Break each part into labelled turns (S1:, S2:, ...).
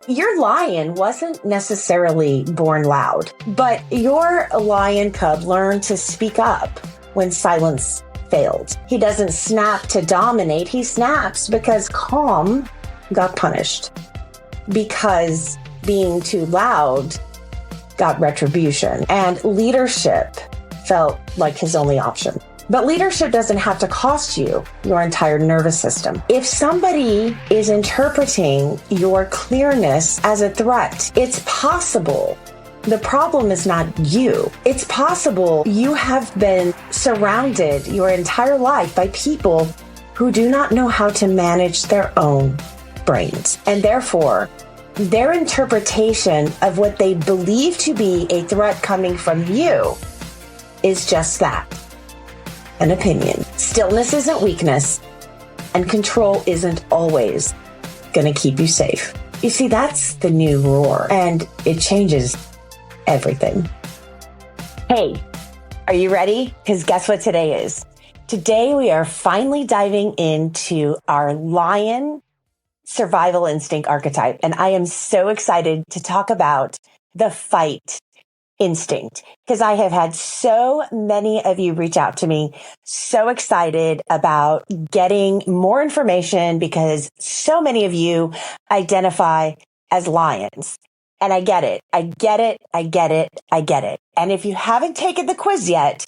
S1: Your lion wasn't necessarily born loud, but your lion cub learned to speak up when silence failed. He doesn't snap to dominate. He snaps because calm got punished, because being too loud got retribution, and leadership felt like his only option. But leadership doesn't have to cost you your entire nervous system. If somebody is interpreting your clearness as a threat, it's possible the problem is not you. It's possible you have been surrounded your entire life by people who do not know how to manage their own brains. And therefore, their interpretation of what they believe to be a threat coming from you is just that. An opinion. Stillness isn't weakness, and control isn't always going to keep you safe. You see, that's the new roar, and it changes everything. Hey, are you ready? Because guess what today is? Today we are finally diving into our lion survival instinct archetype, and I am so excited to talk about the fight instinct, because I have had so many of you reach out to me, so excited about getting more information because so many of you identify as lions. And I get it. I get it. I get it. I get it. And if you haven't taken the quiz yet,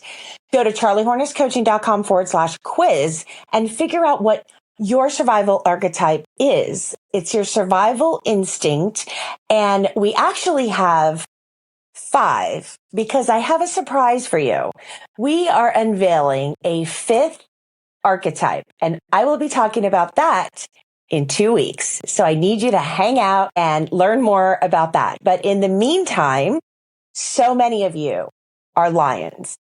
S1: go to charliehornesscoaching.com/quiz and figure out what your survival archetype is. It's your survival instinct. And we actually have 5, because I have a surprise for you. We are unveiling a 5th archetype, and I will be talking about that in 2 weeks. So I need you to hang out and learn more about that. But in the meantime, so many of you are lions.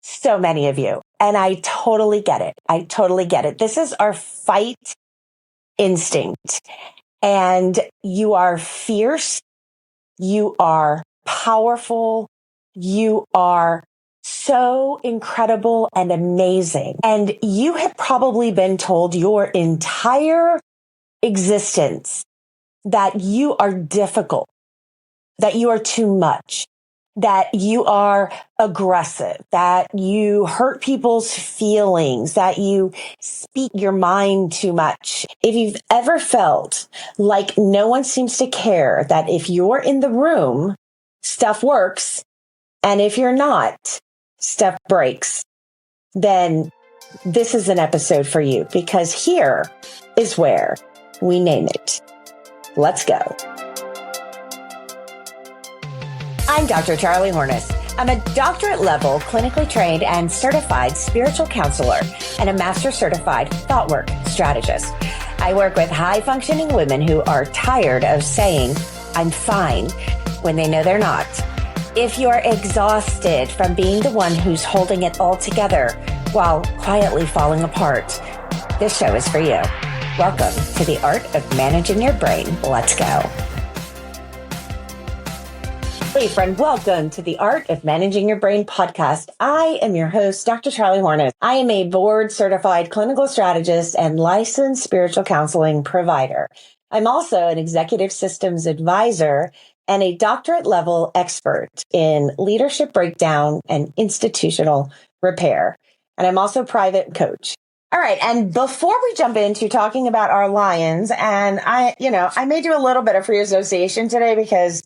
S1: So many of you. And I totally get it. I totally get it. This is our fight instinct. And you are fierce. You are powerful. You are so incredible and amazing. And you have probably been told your entire existence that you are difficult, that you are too much, that you are aggressive, that you hurt people's feelings, that you speak your mind too much. If you've ever felt like no one seems to care, that if you're in the room, stuff works, and if you're not, stuff breaks, then this is an episode for you, because here is where we name it. Let's go. I'm Dr. Charlie Horness. I'm a doctorate level, clinically trained and certified spiritual counselor and a master certified thought work strategist. I work with high functioning women who are tired of saying, I'm fine, when they know they're not. If you're exhausted from being the one who's holding it all together while quietly falling apart, this show is for you. Welcome to the Art of Managing Your Brain. Let's go. Hey friend, welcome to the Art of Managing Your Brain podcast. I am your host, Dr. Charlie Horness. I am a board certified clinical strategist and licensed spiritual counseling provider. I'm also an executive systems advisor and a doctorate level expert in leadership breakdown and institutional repair. And I'm also a private coach. All right. And before we jump into talking about our lions, and I may do a little bit of free association today because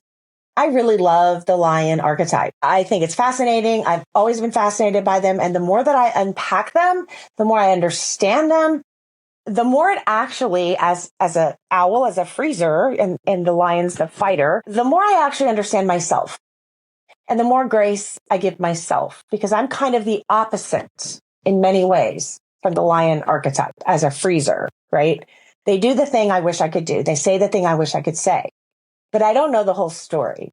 S1: I really love the lion archetype. I think it's fascinating. I've always been fascinated by them. And the more that I unpack them, the more I understand them, the more it actually, as a owl, as a freezer, and the lion's the fighter, the more I actually understand myself. And the more grace I give myself, because I'm kind of the opposite in many ways from the lion archetype as a freezer, right? They do the thing I wish I could do. They say the thing I wish I could say. But I don't know the whole story.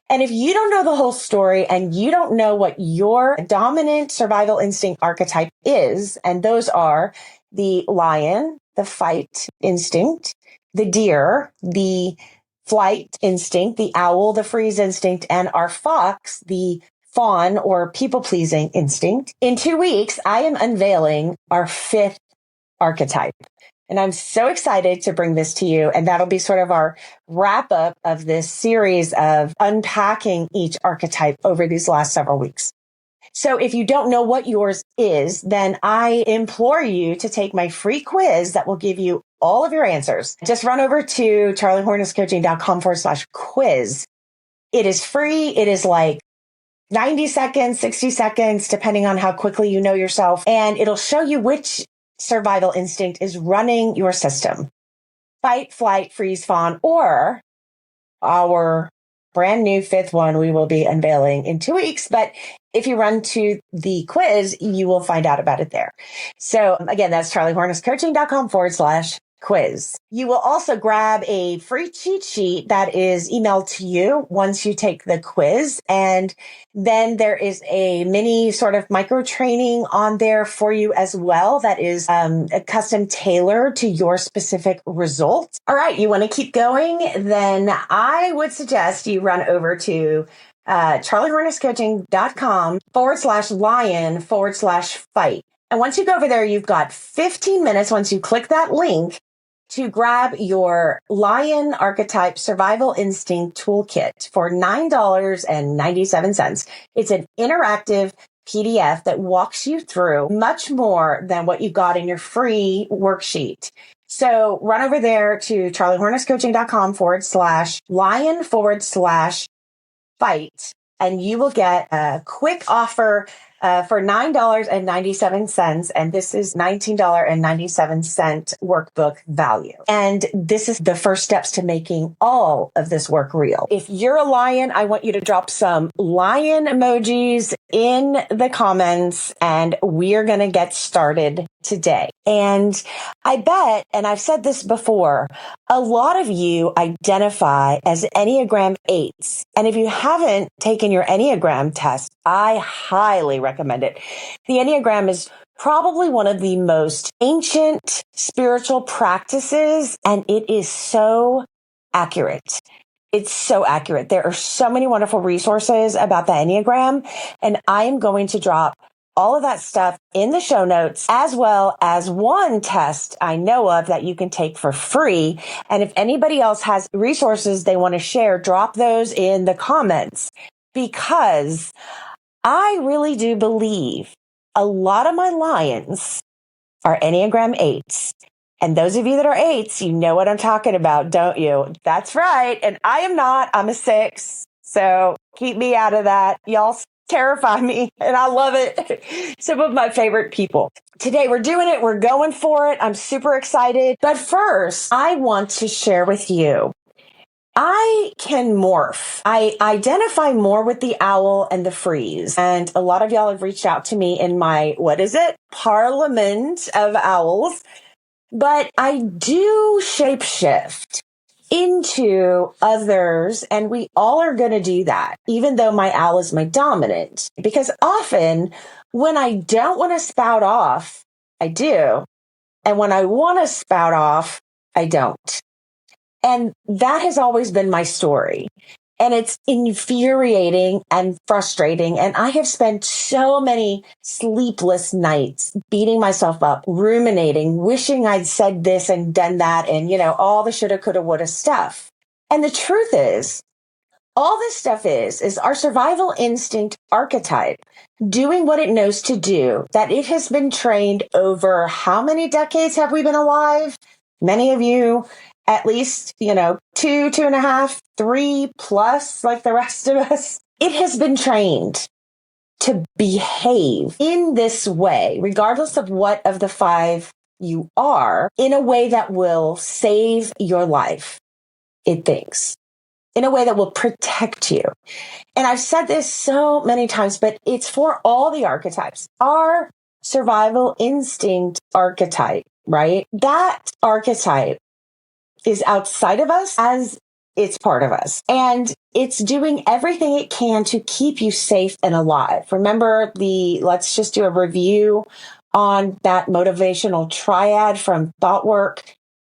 S1: And if you don't know the whole story and you don't know what your dominant survival instinct archetype is, and those are the lion, the fight instinct, the deer, the flight instinct, the owl, the freeze instinct, and our fox, the fawn or people-pleasing instinct. In 2 weeks, I am unveiling our 5th archetype. And I'm so excited to bring this to you. And that'll be sort of our wrap up of this series of unpacking each archetype over these last several weeks. So if you don't know what yours is, then I implore you to take my free quiz that will give you all of your answers. Just run over to charliehornetscoaching.com/quiz. It is free. It is like 90 seconds, 60 seconds, depending on how quickly you know yourself. And it'll show you which survival instinct is running your system. Fight, flight, freeze, fawn, or our brand new fifth one we will be unveiling in 2 weeks. But if you run to the quiz, you will find out about it there. So again, that's charliehornetscoaching.com/quiz. You will also grab a free cheat sheet that is emailed to you once you take the quiz. And then there is a mini sort of micro training on there for you as well. That is a custom tailored to your specific results. All right. You want to keep going? Then I would suggest you run over to charliehornetscoaching.com/lion/fight. And once you go over there, you've got 15 minutes once you click that link to grab your Lion Archetype Survival Instinct Toolkit for $9.97. It's an interactive PDF that walks you through much more than what you got in your free worksheet. So run over there to charliehornetscoaching.com/lion/fight, and you will get a quick offer for $9.97. And this is $19.97 workbook value. And this is the first steps to making all of this work real. If you're a lion, I want you to drop some lion emojis in the comments, and we're going to get started today. And I bet, and I've said this before, a lot of you identify as Enneagram 8s. And if you haven't taken your Enneagram test, I highly recommend it. The Enneagram is probably one of the most ancient spiritual practices, and it is so accurate. It's so accurate. There are so many wonderful resources about the Enneagram, and I am going to drop all of that stuff in the show notes, as well as one test I know of that you can take for free. And if anybody else has resources they want to share, drop those in the comments, because I really do believe a lot of my lions are Enneagram 8s. And those of you that are 8s, you know what I'm talking about, don't you? That's right. And I am not. I'm a 6. So keep me out of that. Y'all terrify me, and I love it. Some of my favorite people. Today we're doing it. We're going for it. I'm super excited. But first, I want to share with you, I can morph. I identify more with the owl and the freeze. And a lot of y'all have reached out to me in my, Parliament of Owls. But I do shapeshift into others, and we all are going to do that, even though my owl is my dominant. Because often when I don't want to spout off, I do. And when I want to spout off, I don't. And that has always been my story. And it's infuriating and frustrating. And I have spent so many sleepless nights beating myself up, ruminating, wishing I'd said this and done that, and, all the shoulda, coulda, woulda stuff. And the truth is, all this stuff is our survival instinct archetype doing what it knows to do, that it has been trained over how many decades have we been alive? Many of you, at least, 2.5, 3 plus, like the rest of us. It has been trained to behave in this way, regardless of what of the 5 you are, in a way that will save your life, it thinks, in a way that will protect you. And I've said this so many times, but it's for all the archetypes. Our survival instinct archetype, right? That archetype is outside of us as it's part of us. And it's doing everything it can to keep you safe and alive. Remember let's just do a review on that motivational triad from ThoughtWork.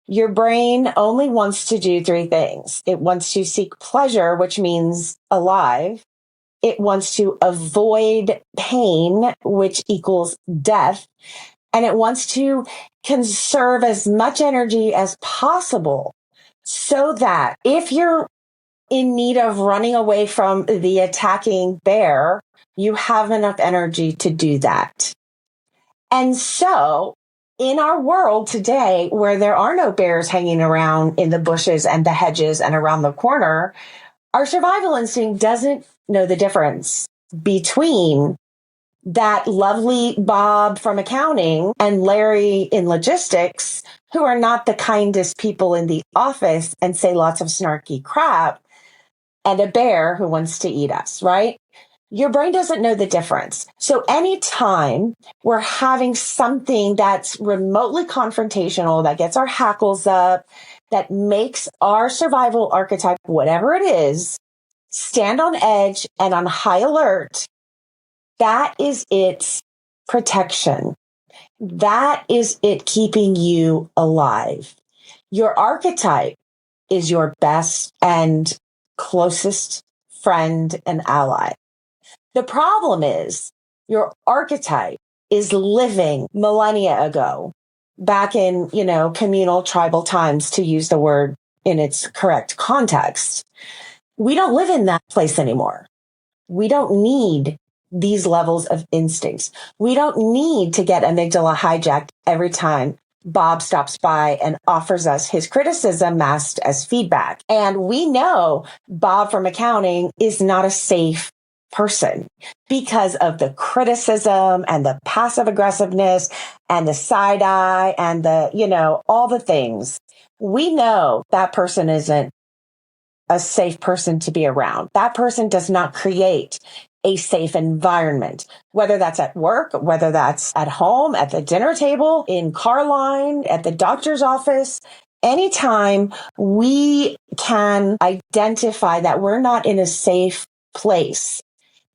S1: Your brain only wants to do 3 things. It wants to seek pleasure, which means alive. It wants to avoid pain, which equals death. and it wants to conserve as much energy as possible so that if you're in need of running away from the attacking bear, you have enough energy to do that. And so in our world today, where there are no bears hanging around in the bushes and the hedges and around the corner, our survival instinct doesn't know the difference between that lovely Bob from accounting and Larry in logistics, who are not the kindest people in the office and say lots of snarky crap, and a bear who wants to eat us, right? Your brain doesn't know the difference. So anytime we're having something that's remotely confrontational, that gets our hackles up, that makes our survival archetype, whatever it is, stand on edge and on high alert, that is its protection. That is it keeping you alive. Your archetype is your best and closest friend and ally. The problem is your archetype is living millennia ago, back in, communal tribal times, to use the word in its correct context. We don't live in that place anymore. We don't need these levels of instincts. We don't need to get amygdala hijacked every time Bob stops by and offers us his criticism masked as feedback. And we know Bob from accounting is not a safe person because of the criticism and the passive aggressiveness and the side eye and all the things. We know that person isn't a safe person to be around. That person does not create a safe environment, whether that's at work, whether that's at home, at the dinner table, in car line, at the doctor's office. Anytime we can identify that we're not in a safe place,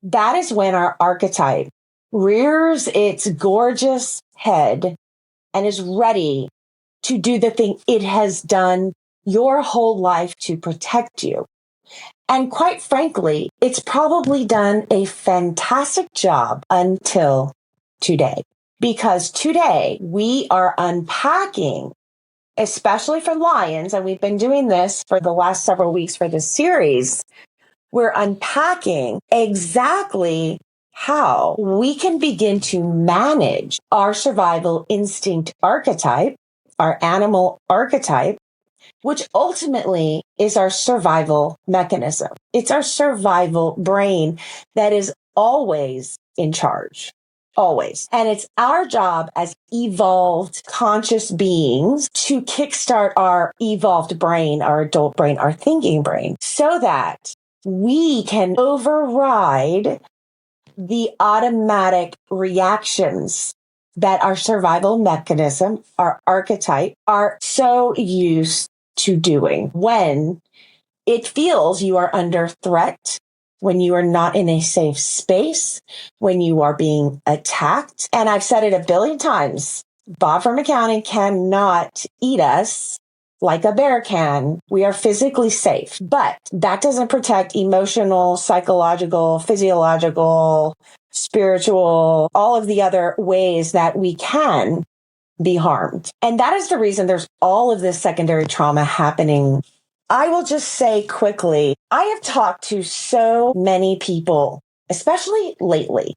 S1: that is when our archetype rears its gorgeous head and is ready to do the thing it has done your whole life to protect you. And quite frankly, it's probably done a fantastic job until today. Because today we are unpacking, especially for lions, and we've been doing this for the last several weeks for this series, we're unpacking exactly how we can begin to manage our survival instinct archetype, our animal archetype, which ultimately is our survival mechanism. It's our survival brain that is always in charge. Always. And it's our job as evolved conscious beings to kickstart our evolved brain, our adult brain, our thinking brain, so that we can override the automatic reactions that our survival mechanism, our archetype, are so used to doing when it feels you are under threat, when you are not in a safe space, when you are being attacked. And I've said it a billion times, Bob from accounting cannot eat us like a bear can. We are physically safe, but that doesn't protect emotional, psychological, physiological, spiritual, all of the other ways that we can be harmed. And that is the reason there's all of this secondary trauma happening. I will just say quickly, I have talked to so many people, especially lately.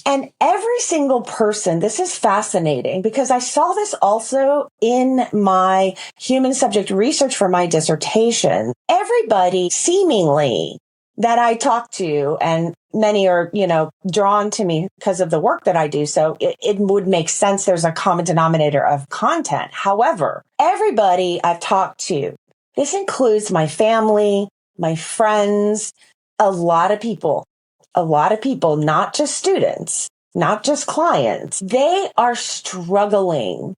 S1: And every single person, this is fascinating because I saw this also in my human subject research for my dissertation. Everybody seemingly that I talk to, and many are, drawn to me because of the work that I do. So it would make sense. There's a common denominator of content. However, everybody I've talked to, this includes my family, my friends, a lot of people, not just students, not just clients. They are struggling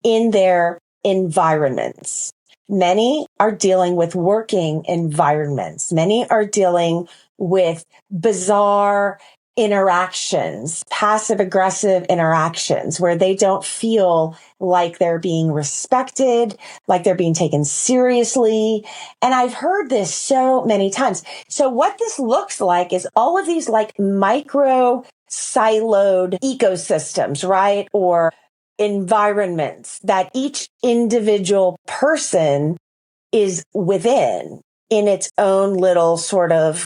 S1: in their environments. Many are dealing with working environments. Many are dealing with bizarre interactions, passive aggressive interactions where they don't feel like they're being respected, like they're being taken seriously. And I've heard this so many times. So what this looks like is all of these like micro siloed ecosystems, right? Or environments that each individual person is within in its own little sort of,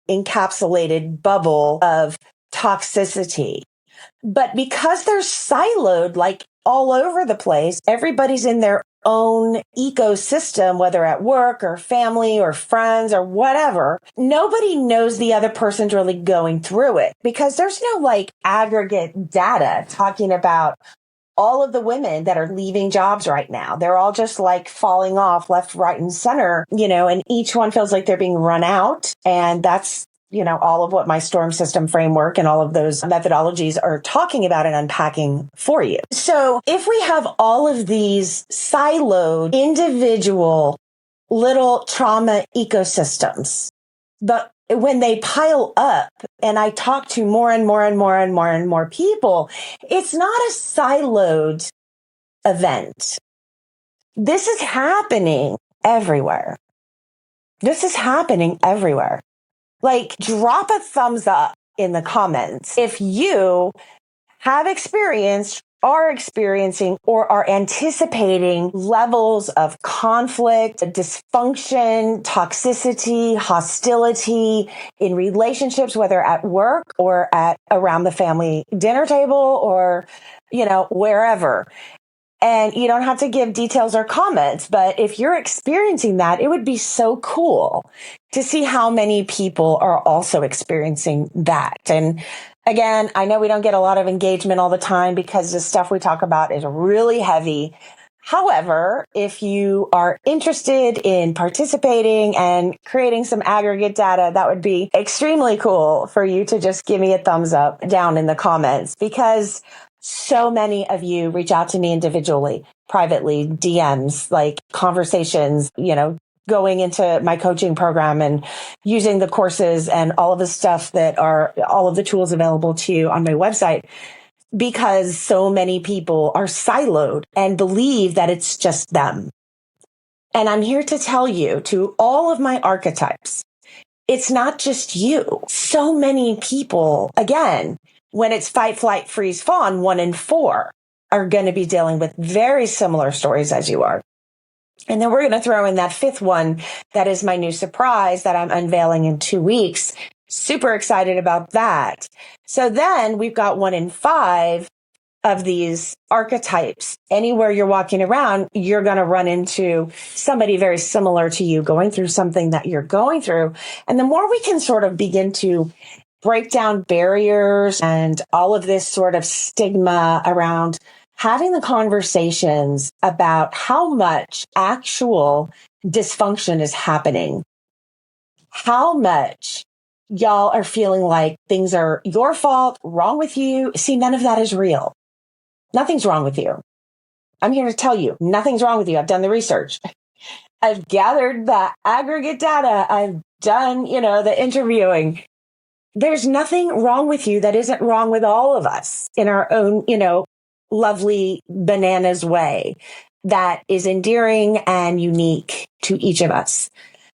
S1: encapsulated bubble of toxicity. But because they're siloed, like all over the place, everybody's in their own ecosystem, whether at work or family or friends or whatever, nobody knows the other person's really going through it because there's no like aggregate data talking about all of the women that are leaving jobs right now. They're all just like falling off left, right, and center, and each one feels like they're being run out. And that's, all of what my storm system framework and all of those methodologies are talking about and unpacking for you. So if we have all of these siloed individual little trauma ecosystems, but when they pile up and I talk to more and more and more and more and more people, it's not a siloed event. This is happening everywhere. This is happening everywhere. Like, drop a thumbs up in the comments if you have experienced, are experiencing, or are anticipating levels of conflict, dysfunction, toxicity, hostility in relationships, whether at work or at around the family dinner table or, wherever. And you don't have to give details or comments, but if you're experiencing that, it would be so cool to see how many people are also experiencing that. And again, I know we don't get a lot of engagement all the time because the stuff we talk about is really heavy. However, if you are interested in participating and creating some aggregate data, that would be extremely cool for you to just give me a thumbs up down in the comments because so many of you reach out to me individually, privately, DMs, like conversations, going into my coaching program and using the courses and all of the stuff that are all of the tools available to you on my website, because so many people are siloed and believe that it's just them. And I'm here to tell you, to all of my archetypes, it's not just you. So many people, again, when it's fight, flight, freeze, fawn, 1 in 4 are going to be dealing with very similar stories as you are. And then we're going to throw in that 5th one. That is my new surprise that I'm unveiling in 2 weeks. Super excited about that. So then we've got 1 in 5 of these archetypes. Anywhere you're walking around, you're going to run into somebody very similar to you going through something that you're going through. And the more we can sort of begin to break down barriers and all of this sort of stigma around having the conversations about how much actual dysfunction is happening, how much y'all are feeling like things are your fault, wrong with you. See, none of that is real. Nothing's wrong with you. I'm here to tell you, nothing's wrong with you. I've done the research. I've gathered the aggregate data. I've done, the interviewing. There's nothing wrong with you that isn't wrong with all of us in our own, lovely bananas way that is endearing and unique to each of us.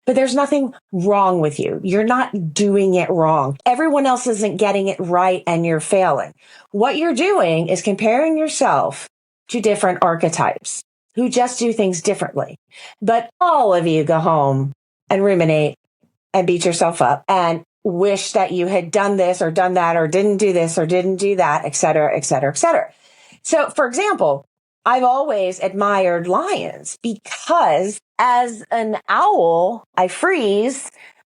S1: But there's nothing wrong with you. You're not doing it wrong. Everyone else isn't getting it right and you're failing. What you're doing is comparing yourself to different archetypes who just do things differently. But all of you go home and ruminate and beat yourself up and wish that you had done this or done that or didn't do this or didn't do that, et cetera, et cetera, et cetera. So, for example, I've always admired lions because as an owl, I freeze,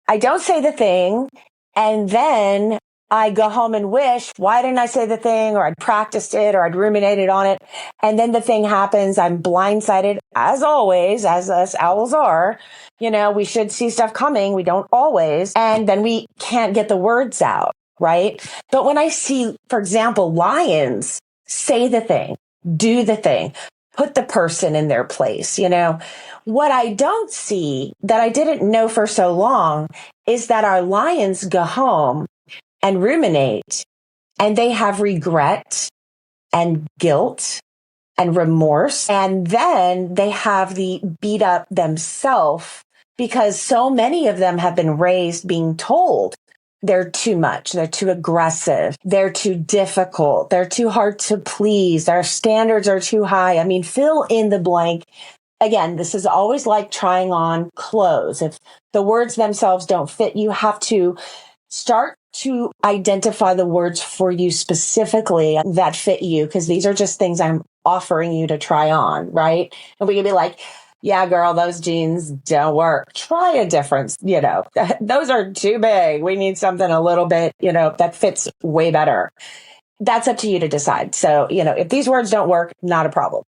S1: I don't say the thing, and then I go home and wish, why didn't I say the thing? Or I'd practiced it or I'd ruminated on it. And then the thing happens. I'm blindsided as always, as us owls are. We should see stuff coming. We don't always. And then we can't get the words out, right? But when I see, for example, lions say the thing, do the thing, put the person in their place, what I don't see that I didn't know for so long is that our lions go home and ruminate, and they have regret and guilt and remorse. And then they have the beat up themselves because so many of them have been raised being told they're too much, they're too aggressive, they're too difficult, they're too hard to please, our standards are too high. I mean, fill in the blank. Again, this is always like trying on clothes. If the words themselves don't fit, you have to start to identify the words for you specifically that fit you, because these are just things I'm offering you to try on, right? And we can be like, yeah, girl, those jeans don't work. Try a difference. Those are too big. We need something a little bit, that fits way better. That's up to you to decide. So, if these words don't work, not a problem.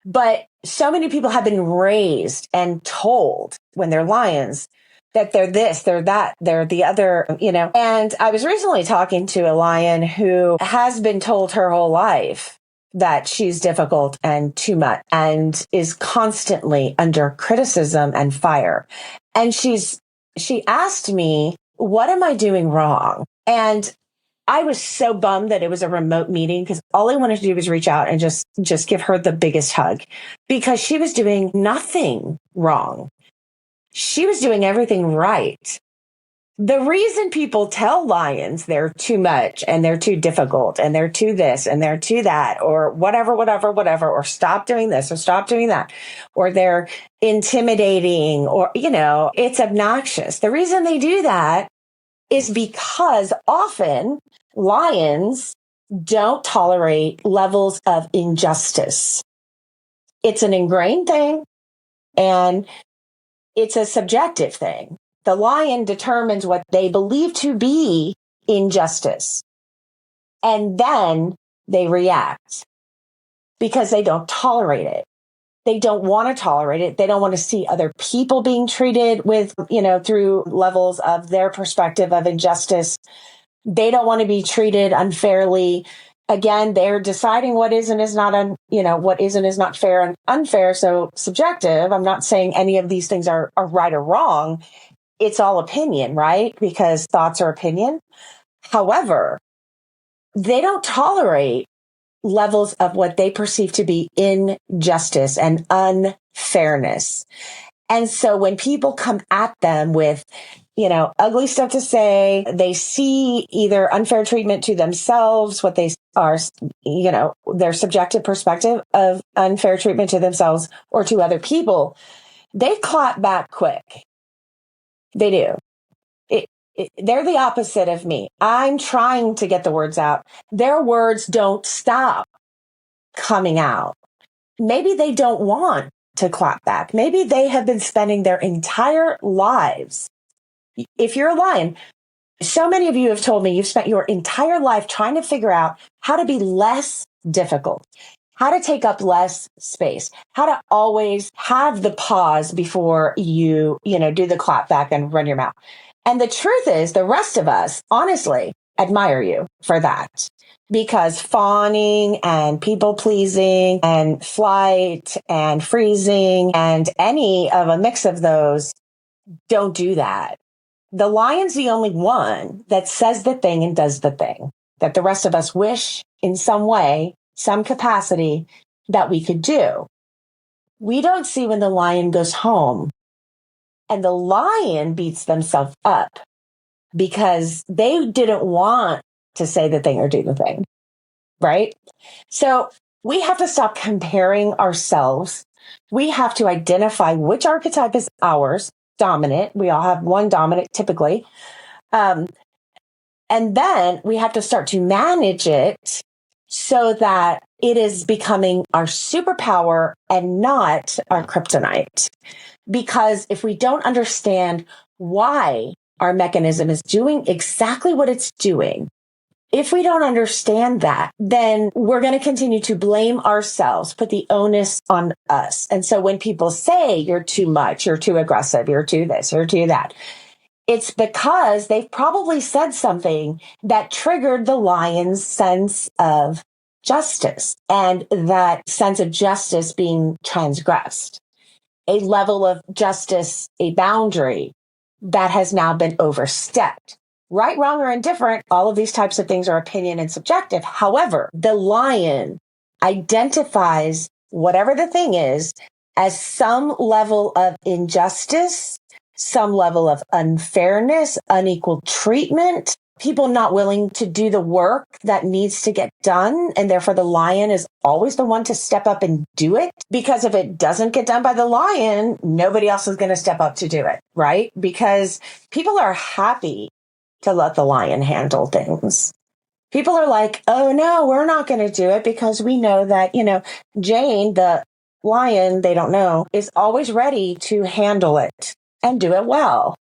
S1: But so many people have been raised and told when they're lions that they're this, they're that, they're the other, And I was recently talking to a lion who has been told her whole life that she's difficult and too much and is constantly under criticism and fire. And she asked me, what am I doing wrong? And I was so bummed that it was a remote meeting because all I wanted to do was reach out and just give her the biggest hug because she was doing nothing wrong. She was doing everything right. The reason people tell lions they're too much and they're too difficult and they're too this and they're too that or whatever, or stop doing this or stop doing that, or they're intimidating or, it's obnoxious. The reason they do that is because often lions don't tolerate levels of injustice. It's an ingrained thing and it's a subjective thing. The lion determines what they believe to be injustice. And then they react because they don't tolerate it. They don't want to tolerate it. They don't want to see other people being treated with, through levels of their perspective of injustice. They don't want to be treated unfairly. Again, they're deciding what is and is not, what is and is not fair and unfair. So subjective. I'm not saying any of these things are right or wrong. It's all opinion, right? Because thoughts are opinion. However, they don't tolerate levels of what they perceive to be injustice and unfairness. And so when people come at them with, ugly stuff to say, they see either unfair treatment to themselves, what they are, their subjective perspective of unfair treatment to themselves or to other people, they clap back quick. They do. They're the opposite of me. I'm trying to get the words out. Their words don't stop coming out. Maybe they don't want to clap back. Maybe they have been spending their entire lives. If you're a lion, so many of you have told me you've spent your entire life trying to figure out how to be less difficult, how to take up less space, how to always have the pause before you, do the clap back and run your mouth. And the truth is, the rest of us, honestly, admire you for that. Because fawning and people pleasing and flight and freezing and any of a mix of those don't do that. The lion's the only one that says the thing and does the thing that the rest of us wish in some way, some capacity that we could do. We don't see when the lion goes home and the lion beats themselves up because they didn't want to say the thing or do the thing, right? So we have to stop comparing ourselves. We have to identify which archetype is ours, dominant. We all have one dominant typically. And then we have to start to manage it so that it is becoming our superpower and not our kryptonite. Because if we don't understand why our mechanism is doing exactly what it's doing, if we don't understand that, then we're going to continue to blame ourselves, put the onus on us. And so when people say you're too much, you're too aggressive, you're too this, you're too that, it's because they've probably said something that triggered the lion's sense of justice and that sense of justice being transgressed. A level of justice, a boundary that has now been overstepped. Right, wrong, or indifferent, all of these types of things are opinion and subjective. However, the lion identifies whatever the thing is as some level of injustice, some level of unfairness, unequal treatment, people not willing to do the work that needs to get done. And therefore the lion is always the one to step up and do it. Because if it doesn't get done by the lion, nobody else is going to step up to do it, right? Because people are happy to let the lion handle things. People are like, oh no, we're not going to do it because we know that, Jane, the lion, they don't know, is always ready to handle it and do it well,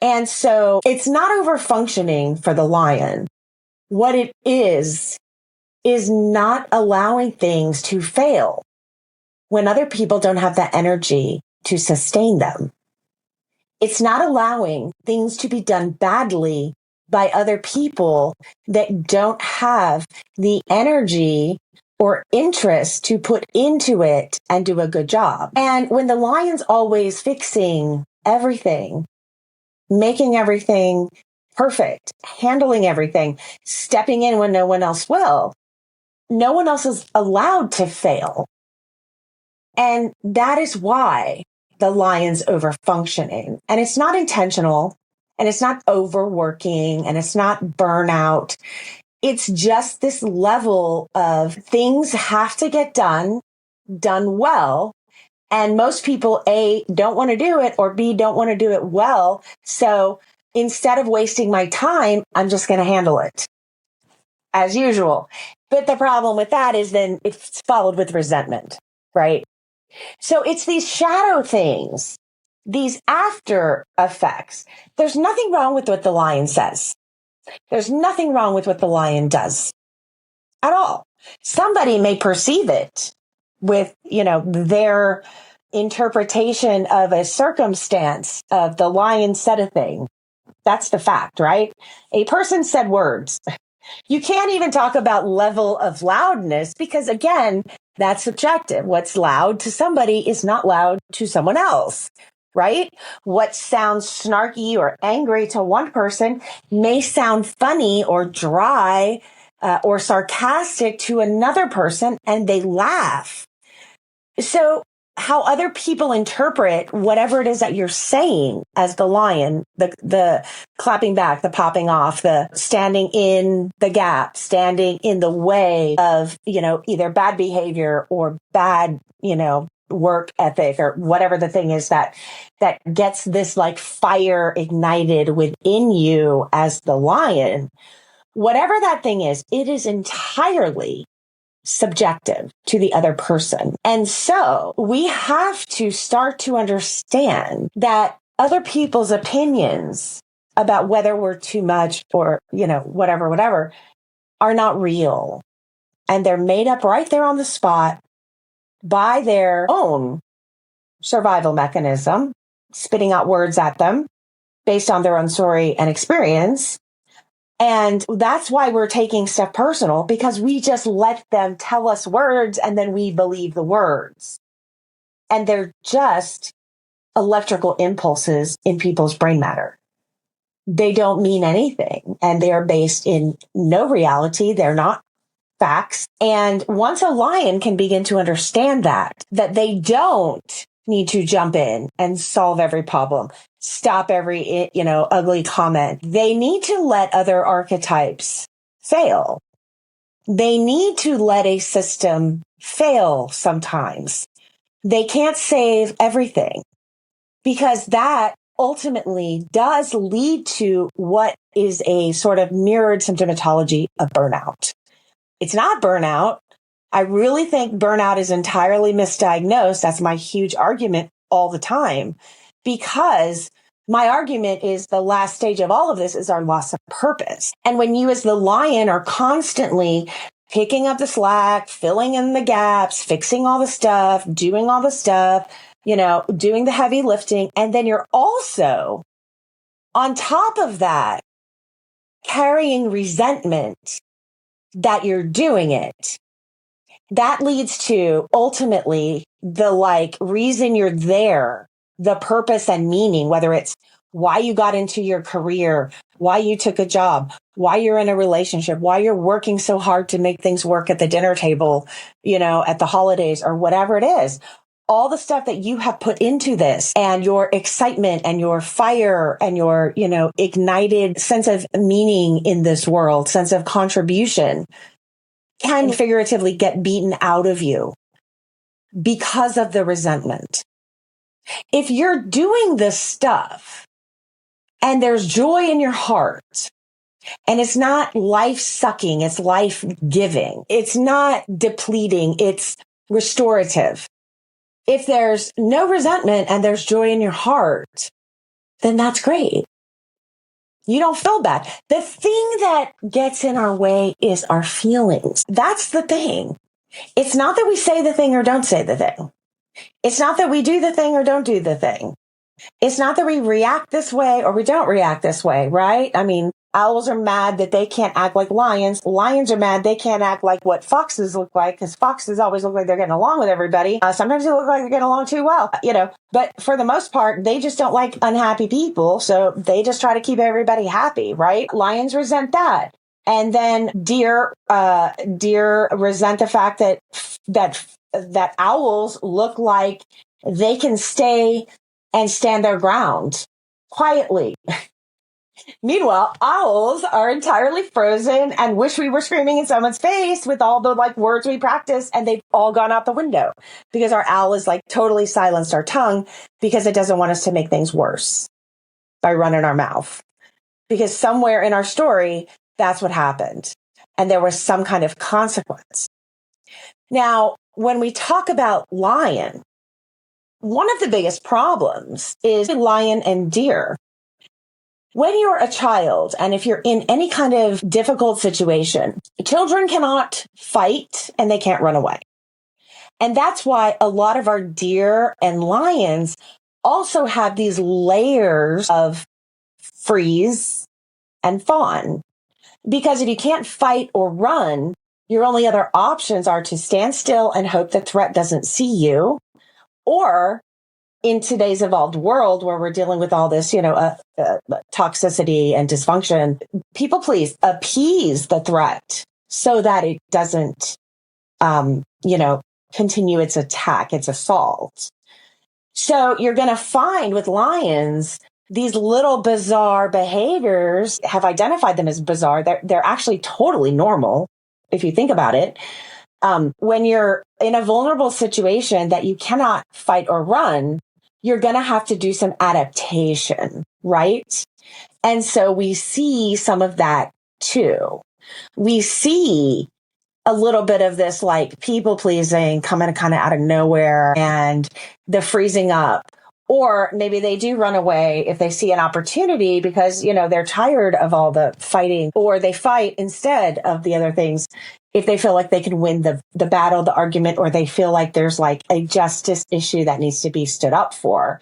S1: And so it's not over functioning for the lion. What it is not allowing things to fail when other people don't have the energy to sustain them. It's not allowing things to be done badly by other people that don't have the energy or interest to put into it and do a good job. And when the lion's always fixing everything, making everything perfect, handling everything, stepping in when no one else will, no one else is allowed to fail. And that is why the lion's over functioning. And it's not intentional, and it's not overworking, and it's not burnout. It's just this level of things have to get done well. And most people, A, don't want to do it, or B, don't want to do it well. So instead of wasting my time, I'm just going to handle it as usual. But the problem with that is then it's followed with resentment, right? So it's these shadow things, these after effects. There's nothing wrong with what the lion says. There's nothing wrong with what the lion does at all. Somebody may perceive it with, their interpretation of a circumstance of the lion said a thing. That's the fact, right? A person said words. You can't even talk about level of loudness because, again, that's subjective. What's loud to somebody is not loud to someone else, right? What sounds snarky or angry to one person may sound funny or dry or sarcastic to another person, and they laugh. So how other people interpret whatever it is that you're saying as the lion, the clapping back, the popping off, the standing in the gap, standing in the way of, either bad behavior or bad, work ethic or whatever the thing is that gets this like fire ignited within you as the lion, whatever that thing is, it is entirely subjective to the other person. And so we have to start to understand that other people's opinions about whether we're too much or, whatever, are not real. And they're made up right there on the spot by their own survival mechanism, spitting out words at them based on their own story and experience. And that's why we're taking stuff personal, because we just let them tell us words and then we believe the words. And they're just electrical impulses in people's brain matter. They don't mean anything, and they're based in no reality. They're not facts. And once a lion can begin to understand that they don't need to jump in and solve every problem, stop every, ugly comment. They need to let other archetypes fail. They need to let a system fail sometimes. They can't save everything, because that ultimately does lead to what is a sort of mirrored symptomatology of burnout. It's not burnout. I really think burnout is entirely misdiagnosed. That's my huge argument all the time, because my argument is the last stage of all of this is our loss of purpose. And when you as the lion are constantly picking up the slack, filling in the gaps, fixing all the stuff, doing all the stuff, doing the heavy lifting, and then you're also on top of that carrying resentment that you're doing it, that leads to ultimately the reason you're there, the purpose and meaning, whether it's why you got into your career, why you took a job, why you're in a relationship, why you're working so hard to make things work at the dinner table, at the holidays or whatever it is. All the stuff that you have put into this and your excitement and your fire and your, ignited sense of meaning in this world, sense of contribution can figuratively get beaten out of you because of the resentment. If you're doing this stuff and there's joy in your heart and it's not life sucking, it's life giving, it's not depleting, it's restorative. If there's no resentment and there's joy in your heart, then that's great. You don't feel bad. The thing that gets in our way is our feelings. That's the thing. It's not that we say the thing or don't say the thing. It's not that we do the thing or don't do the thing. It's not that we react this way or we don't react this way, right? I mean, owls are mad that they can't act like lions. Lions are mad they can't act like what foxes look like, because foxes always look like they're getting along with everybody. Sometimes they look like they're getting along too well, But for the most part, they just don't like unhappy people, so they just try to keep everybody happy, right? Lions resent that. And then deer resent the fact that owls look like they can stay and stand their ground quietly. Meanwhile, owls are entirely frozen and wish we were screaming in someone's face with all the words we practice, and they've all gone out the window because our owl is totally silenced our tongue because it doesn't want us to make things worse by running our mouth. Because somewhere in our story, that's what happened. And there was some kind of consequence. Now, when we talk about lion, one of the biggest problems is lion and deer. When you're a child, and if you're in any kind of difficult situation, children cannot fight and they can't run away. And that's why a lot of our deer and lions also have these layers of freeze and fawn. Because if you can't fight or run, your only other options are to stand still and hope the threat doesn't see you, or in today's evolved world where we're dealing with all this, toxicity and dysfunction, people please appease the threat so that it doesn't, continue its attack, its assault. So you're going to find with lions, these little bizarre behaviors, have identified them as bizarre. They're actually totally normal if you think about it. When you're in a vulnerable situation that you cannot fight or run, you're going to have to do some adaptation, right? And so we see some of that too. We see a little bit of this people pleasing coming kind of out of nowhere and the freezing up. Or maybe they do run away if they see an opportunity because, they're tired of all the fighting, or they fight instead of the other things if they feel like they can win the battle, the argument, or they feel like there's a justice issue that needs to be stood up for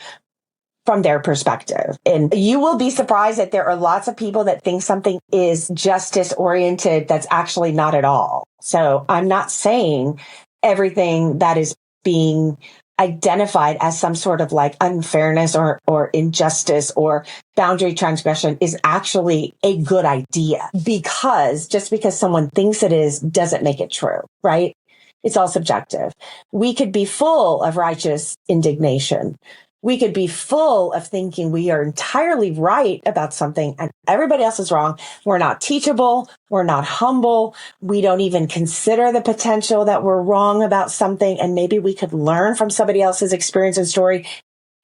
S1: from their perspective. And you will be surprised that there are lots of people that think something is justice oriented that's actually not at all. So I'm not saying everything that is being identified as some sort of unfairness or injustice or boundary transgression is actually a good idea, because just because someone thinks it is doesn't make it true, right? It's all subjective. We could be full of righteous indignation. We could be full of thinking we are entirely right about something and everybody else is wrong. We're not teachable. We're not humble. We don't even consider the potential that we're wrong about something. And maybe we could learn from somebody else's experience and story,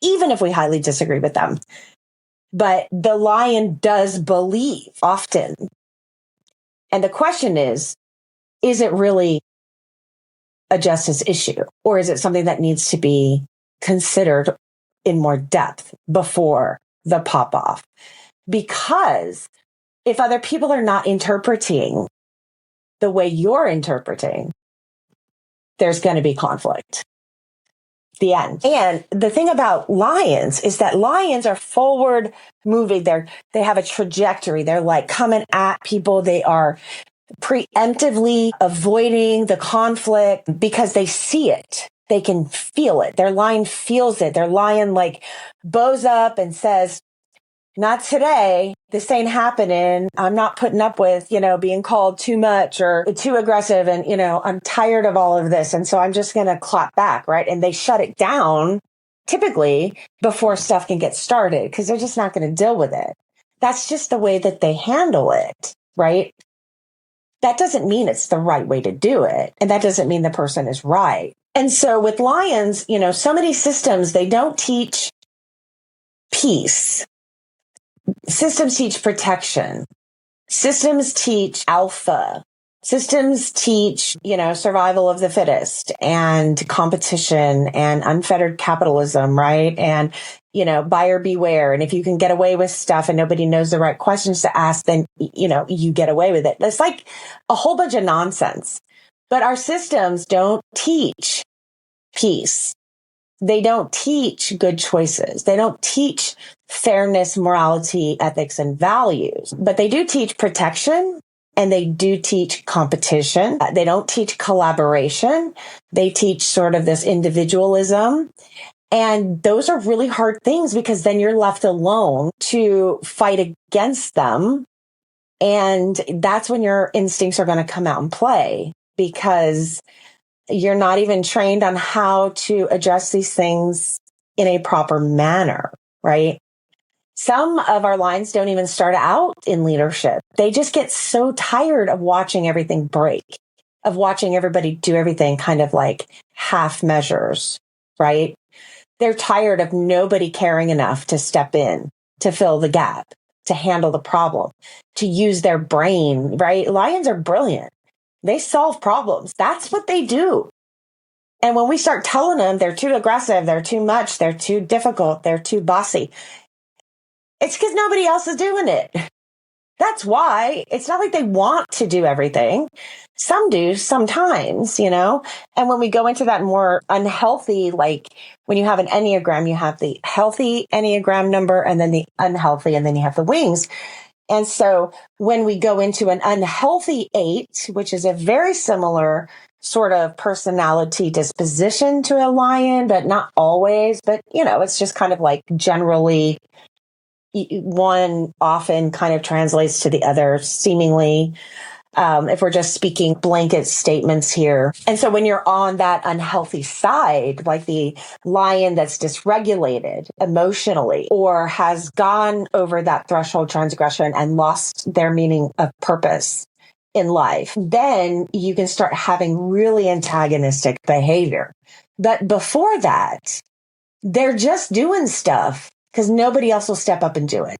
S1: even if we highly disagree with them. But the lion does believe often. And the question is it really a justice issue? Or is it something that needs to be considered in more depth before the pop off? Because if other people are not interpreting the way you're interpreting, there's going to be conflict. The end. And the thing about lions is that lions are forward moving. They have a trajectory. They're coming at people. They are preemptively avoiding the conflict because they see it. They can feel it. Their lion feels it. Their lion bows up and says, not today. This ain't happening. I'm not putting up with, being called too much or too aggressive. And, I'm tired of all of this. And so I'm just going to clap back. Right. And they shut it down typically before stuff can get started because they're just not going to deal with it. That's just the way that they handle it. Right. That doesn't mean it's the right way to do it. And that doesn't mean the person is right. And so with lions, so many systems, they don't teach peace. Systems teach protection. Systems teach alpha. Systems teach, survival of the fittest and competition and unfettered capitalism, right? And, buyer beware. And if you can get away with stuff and nobody knows the right questions to ask, then, you get away with it. It's like a whole bunch of nonsense. But our systems don't teach peace. They don't teach good choices. They don't teach fairness, morality, ethics, and values, but they do teach protection and they do teach competition. They don't teach collaboration. They teach sort of this individualism. And those are really hard things because then you're left alone to fight against them. And that's when your instincts are going to come out and play because you're not even trained on how to address these things in a proper manner, right? Some of our lions don't even start out in leadership. They just get so tired of watching everything break, of watching everybody do everything kind of like half measures, right? They're tired of nobody caring enough to step in, to fill the gap, to handle the problem, to use their brain, right? Lions are brilliant. They solve problems. That's what they do. And when we start telling them they're too aggressive, they're too much, they're too difficult, they're too bossy, it's because nobody else is doing it. That's why. It's not like they want to do everything. Some do sometimes, And when we go into that more unhealthy, like when you have an Enneagram, you have the healthy Enneagram number and then the unhealthy, and then you have the wings. And so when we go into an unhealthy 8, which is a very similar sort of personality disposition to a lion, but not always, but it's just kind of like generally one often kind of translates to the other seemingly, if we're just speaking blanket statements here. And so when you're on that unhealthy side, like the lion that's dysregulated emotionally or has gone over that threshold transgression and lost their meaning of purpose in life, then you can start having really antagonistic behavior. But before that, they're just doing stuff because nobody else will step up and do it.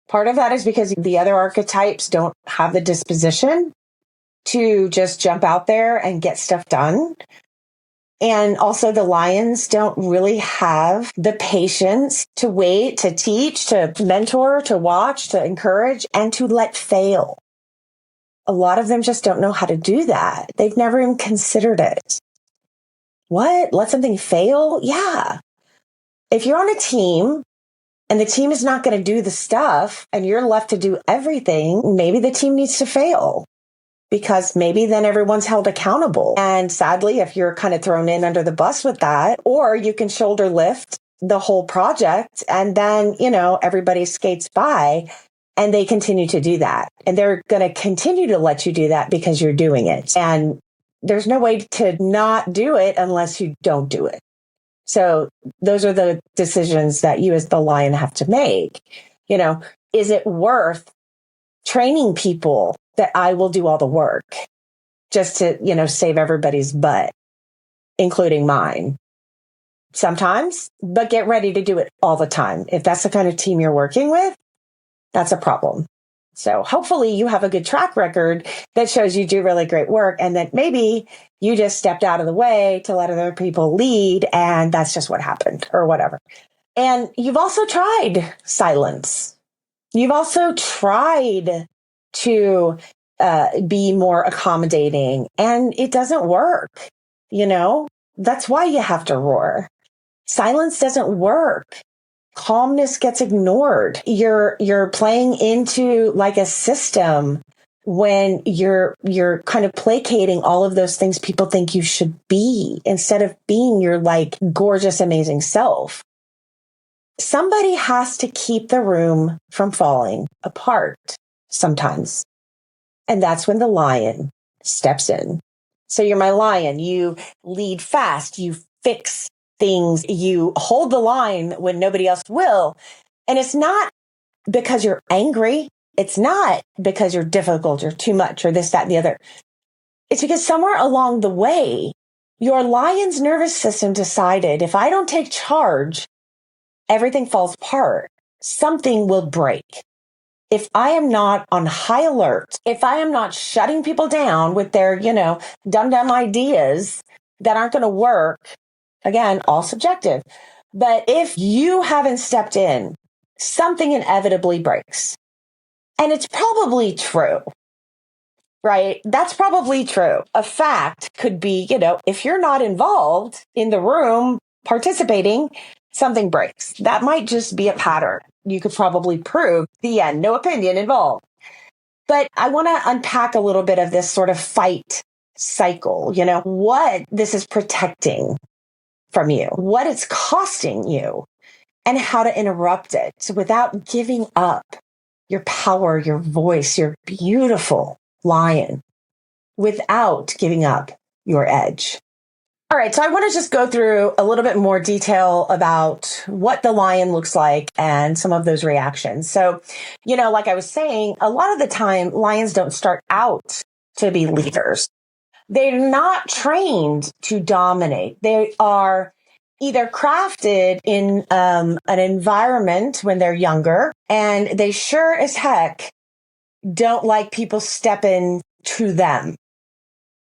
S1: Part of that is because the other archetypes don't have the disposition to just jump out there and get stuff done. And also the lions don't really have the patience to wait, to teach, to mentor, to watch, to encourage, and to let fail. A lot of them just don't know how to do that. They've never even considered it. What? Let something fail? Yeah. If you're on a team and the team is not going to do the stuff and you're left to do everything, maybe the team needs to fail because maybe then everyone's held accountable. And sadly, if you're kind of thrown in under the bus with that, or you can shoulder lift the whole project and then, everybody skates by and they continue to do that. And they're going to continue to let you do that because you're doing it. And there's no way to not do it unless you don't do it. So those are the decisions that you as the lion have to make. Is it worth training people that I will do all the work just to, save everybody's butt, including mine? Sometimes, but get ready to do it all the time. If that's the kind of team you're working with, that's a problem. So hopefully you have a good track record that shows you do really great work and that maybe you just stepped out of the way to let other people lead and that's just what happened or whatever. And you've also tried silence. You've also tried to be more accommodating and it doesn't work. That's why you have to roar. Silence doesn't work. Calmness gets ignored. You're playing into like a system when you're kind of placating all of those things people think you should be instead of being your like gorgeous, amazing self. somebody has to keep the room from falling apart sometimes. And that's when the lion steps in. So you're my lion. You lead fast. You fix things. You hold the line when nobody else will. And it's not because you're angry. It's not because you're difficult or too much or this, that, and the other. It's because somewhere along the way, your lion's nervous system decided if I don't take charge, everything falls apart. Something will break. If I am not on high alert, if I am not shutting people down with their, dumb ideas that aren't going to work, again, all subjective. But if you haven't stepped in, something inevitably breaks. And it's probably true, right? That's probably true. A fact could be, if you're not involved in the room participating, something breaks. That might just be a pattern. You could probably prove the end, no opinion involved. But I want to unpack a little bit of this sort of fight cycle, what this is protecting from you, what it's costing you, and how to interrupt it without giving up your power, your voice, your beautiful lion, without giving up your edge. All right, so I want to just go through a little bit more detail about what the lion looks like and some of those reactions. So, like I was saying, a lot of the time, lions don't start out to be leaders. They're not trained to dominate. They are either crafted in an environment when they're younger, and they sure as heck don't like people stepping to them.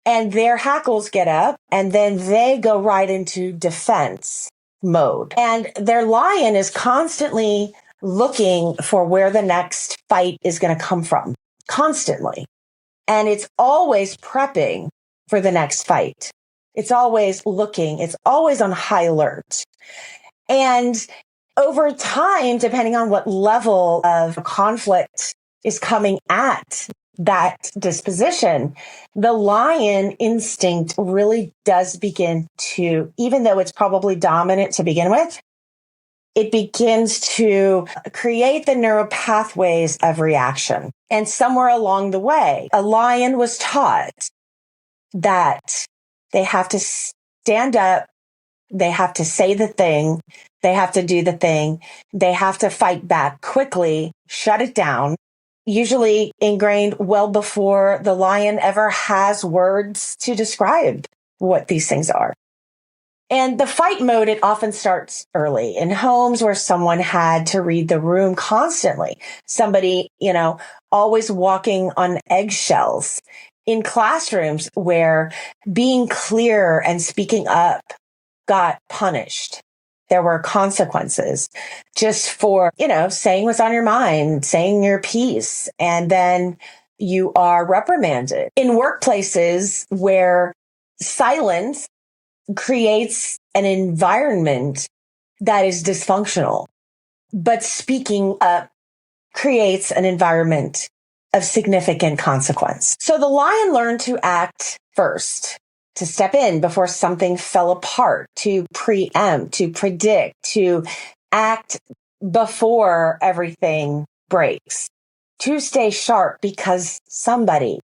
S1: And their hackles get up and then they go right into defense mode. And their lion is constantly looking for where the next fight is going to come from, constantly. And it's always prepping for the next fight. It's always looking. It's always on high alert. And over time, depending on what level of conflict is coming at that disposition, the lion instinct really does begin to, even though it's probably dominant to begin with, it begins to create the neural pathways of reaction. And somewhere along the way, a lion was taught that they have to stand up, they have to say the thing, they have to do the thing, they have to fight back quickly, shut it down, usually ingrained well before the lion ever has words to describe what these things are. And the fight mode, it often starts early in homes where someone had to read the room constantly. Somebody, always walking on eggshells. In classrooms where being clear and speaking up got punished. There were consequences just for, saying what's on your mind, saying your piece, and then you are reprimanded. In workplaces where silence creates an environment that is dysfunctional, but speaking up creates an environment of significant consequence. So the lion learned to act first, to step in before something fell apart, to preempt, to predict, to act before everything breaks, to stay sharp because somebody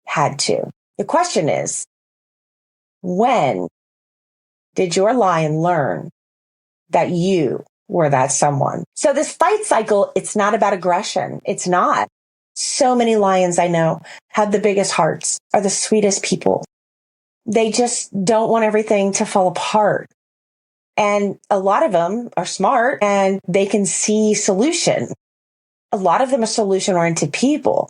S1: had to. The question is, when did your lion learn that you were that someone? So this fight cycle, it's not about aggression. It's not. So many lions I know have the biggest hearts, are the sweetest people. They just don't want everything to fall apart. And a lot of them are smart and they can see solution. A lot of them are solution-oriented people.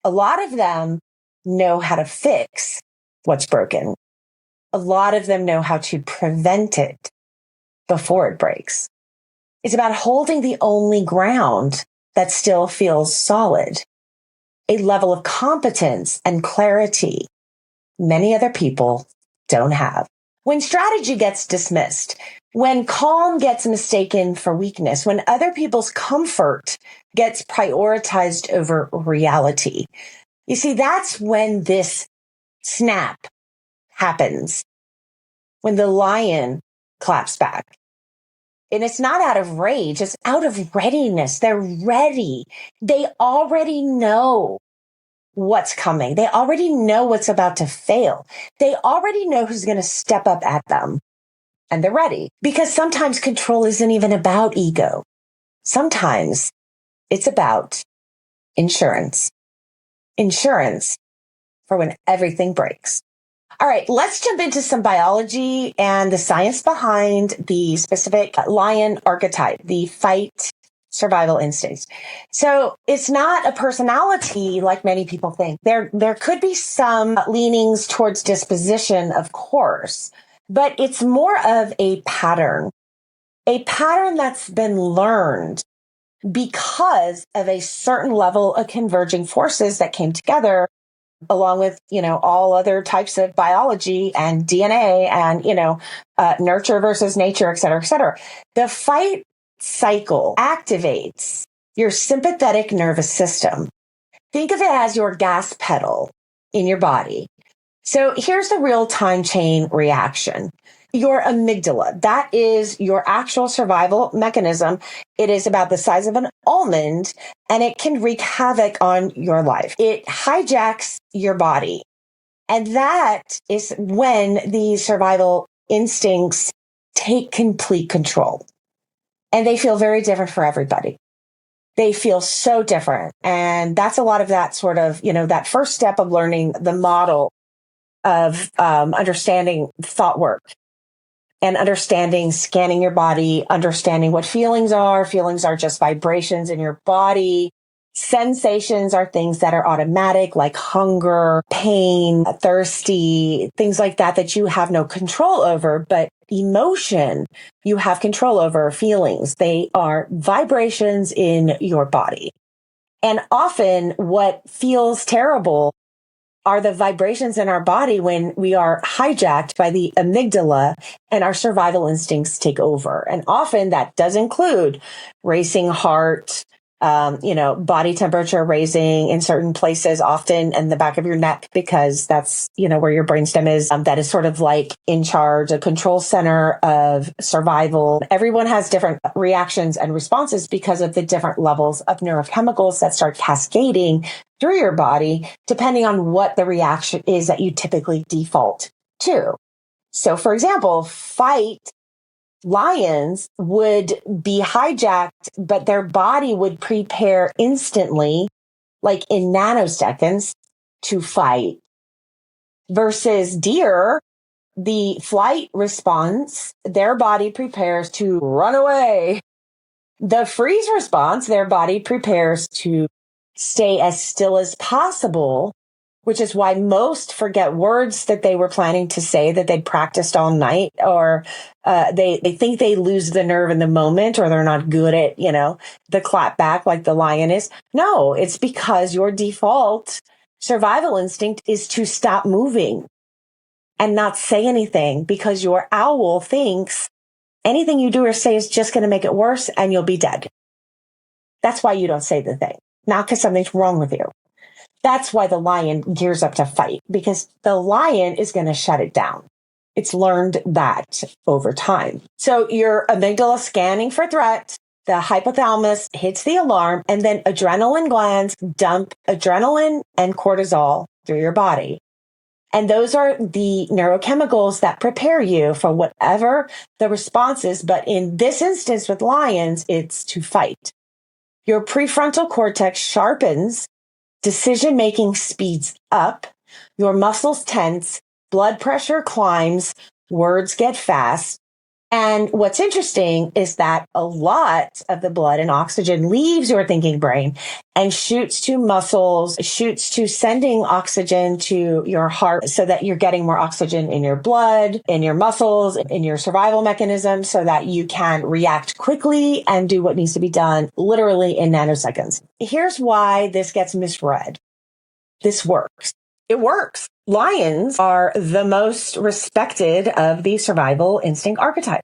S1: A lot of them know how to fix what's broken. A lot of them know how to prevent it before it breaks. It's about holding the only ground that still feels solid, a level of competence and clarity many other people don't have. When strategy gets dismissed, when calm gets mistaken for weakness, when other people's comfort gets prioritized over reality, you see, that's when this snap happens, when the lion claps back. And it's not out of rage, it's out of readiness. They're ready. They already know what's coming. They already know what's about to fail. They already know who's going to step up at them. And they're ready. Because sometimes control isn't even about ego. Sometimes it's about insurance. Insurance for when everything breaks. All right, let's jump into some biology and the science behind the specific lion archetype, the fight survival instincts. So it's not a personality like many people think. There could be some leanings towards disposition, of course, but it's more of a pattern that's been learned because of a certain level of converging forces that came together along with, all other types of biology and DNA and, nurture versus nature, et cetera, et cetera. The fight cycle activates your sympathetic nervous system. Think of it as your gas pedal in your body. So here's the real time chain reaction. Your amygdala, that is your actual survival mechanism. It is about the size of an almond and it can wreak havoc on your life. It hijacks your body. And that is when the survival instincts take complete control. And they feel very different for everybody. They feel so different. And that's a lot of that sort of, that first step of learning the model of understanding thought work. And understanding, scanning your body, understanding what feelings are. Feelings are just vibrations in your body. Sensations are things that are automatic, like hunger, pain, thirsty, things like that you have no control over. But emotion, you have control over. Feelings, they are vibrations in your body. And often what feels terrible are the vibrations in our body when we are hijacked by the amygdala and our survival instincts take over. And often that does include racing heart, body temperature raising in certain places, often in the back of your neck, because that's, where your brainstem is. That is sort of like in charge, a control center of survival. Everyone has different reactions and responses because of the different levels of neurochemicals that start cascading through your body, depending on what the reaction is that you typically default to. So, for example, fight lions would be hijacked, but their body would prepare instantly, like in nanoseconds, to fight. Versus deer, the flight response, their body prepares to run away. The freeze response, their body prepares to stay as still as possible, which is why most forget words that they were planning to say that they'd practiced all night, or they think they lose the nerve in the moment, or they're not good at, the clap back like the lion is. No, it's because your default survival instinct is to stop moving and not say anything, because your owl thinks anything you do or say is just going to make it worse and you'll be dead. That's why you don't say the thing, not because something's wrong with you. That's why the lion gears up to fight, because the lion is going to shut it down. It's learned that over time. So your amygdala scanning for threat, the hypothalamus hits the alarm, and then adrenaline glands dump adrenaline and cortisol through your body. And those are the neurochemicals that prepare you for whatever the response is. But in this instance with lions, it's to fight. Your prefrontal cortex sharpens, decision-making speeds up, your muscles tense, blood pressure climbs, words get fast. And what's interesting is that a lot of the blood and oxygen leaves your thinking brain and shoots to muscles, shoots to sending oxygen to your heart so that you're getting more oxygen in your blood, in your muscles, in your survival mechanism, so that you can react quickly and do what needs to be done literally in nanoseconds. Here's why this gets misread. This works. It works. Lions are the most respected of the survival instinct archetype,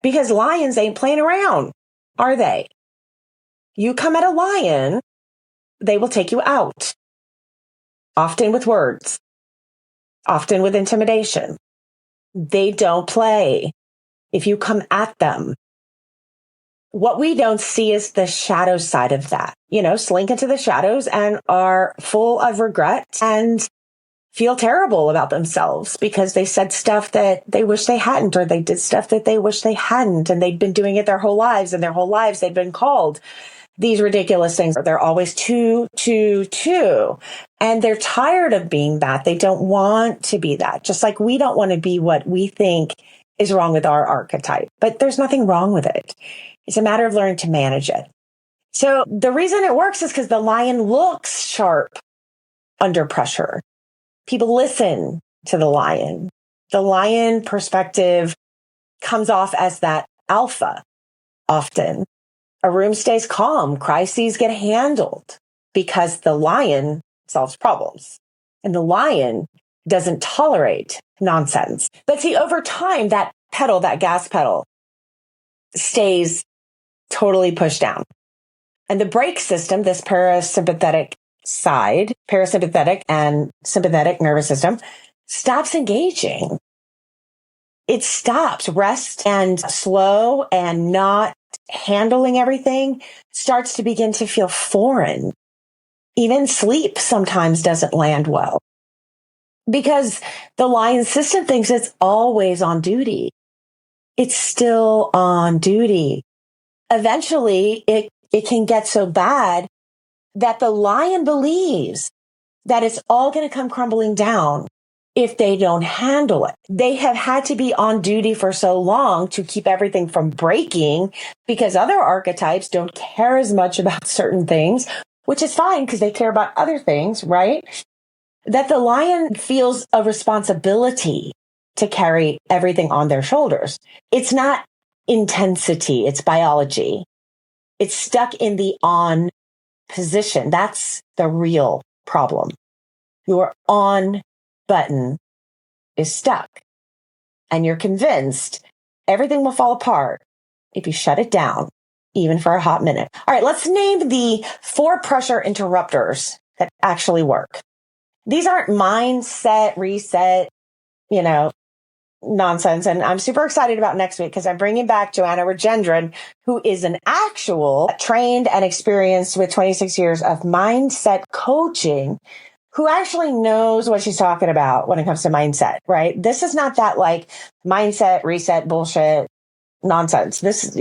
S1: because lions ain't playing around, are they? You come at a lion, they will take you out, often with words, often with intimidation. They don't play. If you come at them, What we don't see is the shadow side of that, slink into the shadows and are full of regret and feel terrible about themselves because they said stuff that they wish they hadn't, or they did stuff that they wish they hadn't. And they'd been doing it their whole lives, and their whole lives they'd been called these ridiculous things. They're always too. And they're tired of being that. They don't want to be that. Just like we don't want to be what we think is wrong with our archetype, but there's nothing wrong with it. It's a matter of learning to manage it. So the reason it works is because the lion looks sharp under pressure. People listen to the lion. The lion perspective comes off as that alpha often. A room stays calm. Crises get handled because the lion solves problems. And the lion doesn't tolerate nonsense. But see, over time, that pedal, that gas pedal, stays totally pushed down. And the brake system, this parasympathetic and sympathetic nervous system, stops engaging. It stops. Rest and slow and not handling everything starts to begin to feel foreign. Even sleep sometimes doesn't land well because the lion system thinks it's always on duty. It's still on duty. Eventually, it can get so bad that the lion believes that it's all going to come crumbling down if they don't handle it. They have had to be on duty for so long to keep everything from breaking because other archetypes don't care as much about certain things, which is fine because they care about other things, right? That the lion feels a responsibility to carry everything on their shoulders. It's not intensity, it's biology. It's stuck in the on position. That's the real problem. Your on button is stuck and you're convinced everything will fall apart if you shut it down, even for a hot minute. All right, let's name the 4 pressure interrupters that actually work. These aren't mindset, reset, nonsense. And I'm super excited about next week because I'm bringing back Joanna Rajendran, who is an actual trained and experienced with 26 years of mindset coaching, who actually knows what she's talking about when it comes to mindset, right? This is not that like mindset, reset, bullshit, nonsense. This,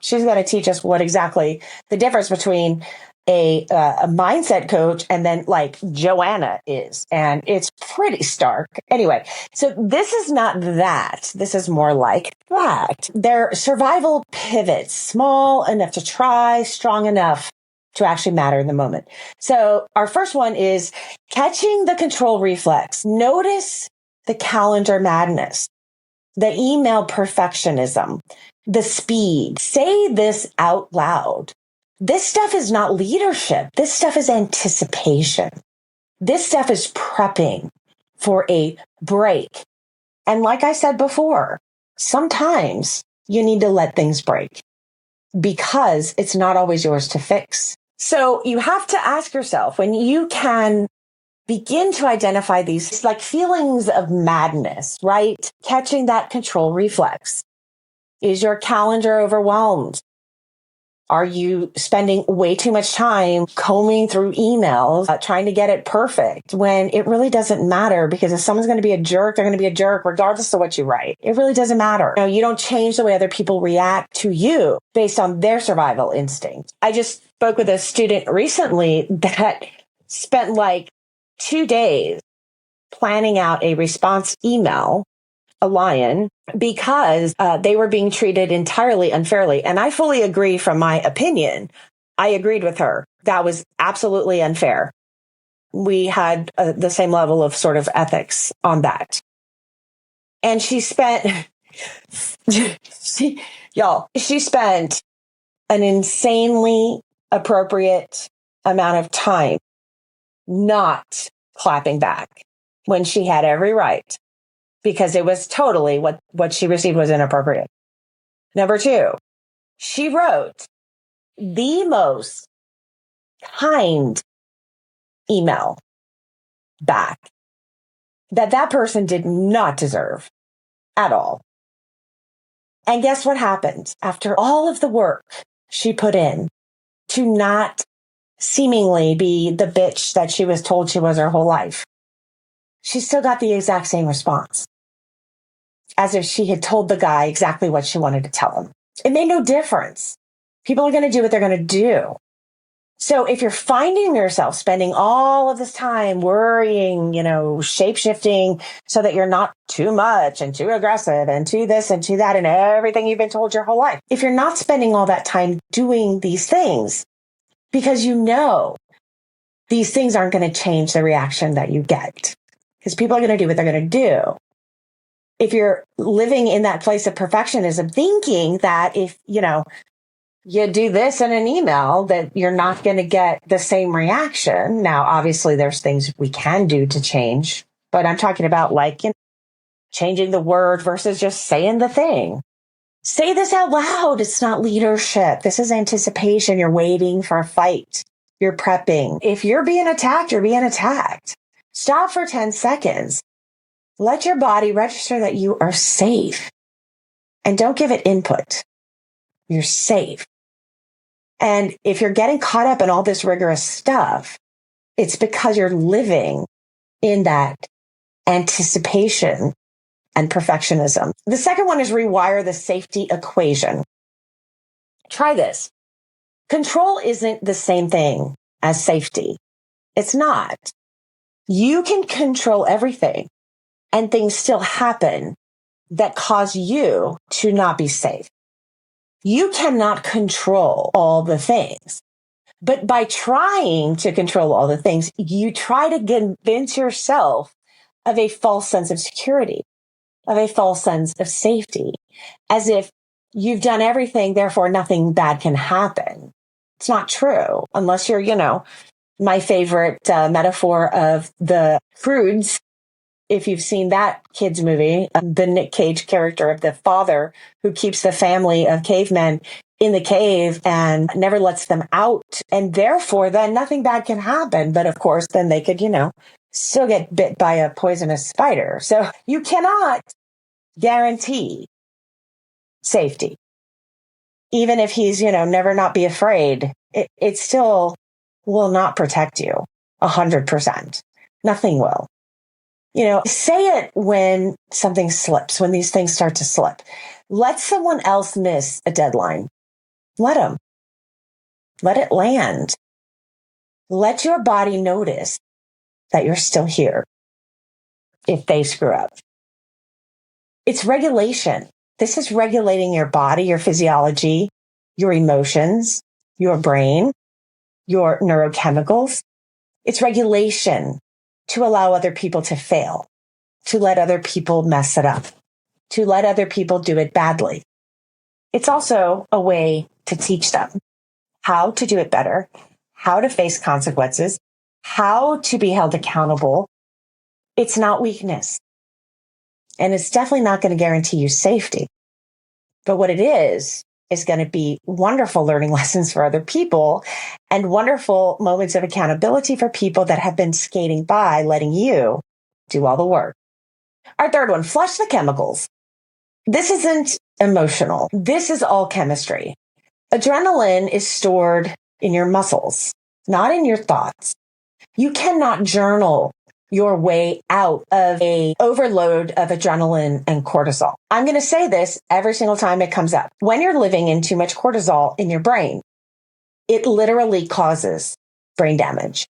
S1: she's going to teach us what exactly the difference between a mindset coach and then like Joanna is. And it's pretty stark. Anyway, so this is not that. This is more like that. They're survival pivots, small enough to try, strong enough to actually matter in the moment. So our first one is catching the control reflex. Notice the calendar madness, the email perfectionism, the speed. Say this out loud. This stuff is not leadership. This stuff is anticipation. This stuff is prepping for a break. And like I said before, sometimes you need to let things break because it's not always yours to fix. So you have to ask yourself, when you can begin to identify these like feelings of madness, right? Catching that control reflex. Is your calendar overwhelmed? Are you spending way too much time combing through emails, trying to get it perfect when it really doesn't matter? Because if someone's going to be a jerk, they're going to be a jerk regardless of what you write. It really doesn't matter. You don't change the way other people react to you based on their survival instinct. I just spoke with a student recently that spent like 2 days planning out a response email, a lion, because they were being treated entirely unfairly. And I fully agree from my opinion. I agreed with her. That was absolutely unfair. We had the same level of sort of ethics on that. And she spent, she spent an insanely appropriate amount of time not clapping back when she had every right, because it was totally what she received was inappropriate. Number 2, she wrote the most kind email back that person did not deserve at all. And guess what happened? After all of the work she put in to not seemingly be the bitch that she was told she was her whole life, she still got the exact same response, as if she had told the guy exactly what she wanted to tell him. It made no difference. People are going to do what they're going to do. So if you're finding yourself spending all of this time worrying, shape-shifting so that you're not too much and too aggressive and too this and too that and everything you've been told your whole life, if you're not spending all that time doing these things because these things aren't going to change the reaction that you get, because people are going to do what they're going to do. If you're living in that place of perfectionism, thinking that if, you do this in an email, that you're not going to get the same reaction. Now, obviously, there's things we can do to change, but I'm talking about changing the word versus just saying the thing. Say this out loud. It's not leadership. This is anticipation. You're waiting for a fight. You're prepping. If you're being attacked, you're being attacked. Stop for 10 seconds. Let your body register that you are safe, and don't give it input. You're safe. And if you're getting caught up in all this rigorous stuff, it's because you're living in that anticipation and perfectionism. The second one is rewire the safety equation. Try this. Control isn't the same thing as safety. It's not. You can control everything, and things still happen that cause you to not be safe. You cannot control all the things, but by trying to control all the things, you try to convince yourself of a false sense of security, of a false sense of safety, as if you've done everything, therefore nothing bad can happen. It's not true, unless you're, my favorite metaphor of the Croods. If you've seen that kids movie, the Nick Cage character of the father who keeps the family of cavemen in the cave and never lets them out. And therefore, then nothing bad can happen. But of course, then they could, still get bit by a poisonous spider. So you cannot guarantee safety. Even if he's, never not be afraid, it still will not protect you 100%. Nothing will. Say it when something slips, when these things start to slip. Let someone else miss a deadline. Let them. Let it land. Let your body notice that you're still here if they screw up. It's regulation. This is regulating your body, your physiology, your emotions, your brain, your neurochemicals. It's regulation to allow other people to fail, to let other people mess it up, to let other people do it badly. It's also a way to teach them how to do it better, how to face consequences, how to be held accountable. It's not weakness. And it's definitely not going to guarantee you safety. But what it is going to be wonderful learning lessons for other people and wonderful moments of accountability for people that have been skating by, letting you do all the work. Our third one, flush the chemicals. This isn't emotional. This is all chemistry. Adrenaline is stored in your muscles, not in your thoughts. You cannot journal your way out of a overload of adrenaline and cortisol. I'm going to say this every single time it comes up. When you're living in too much cortisol in your brain, it literally causes brain damage.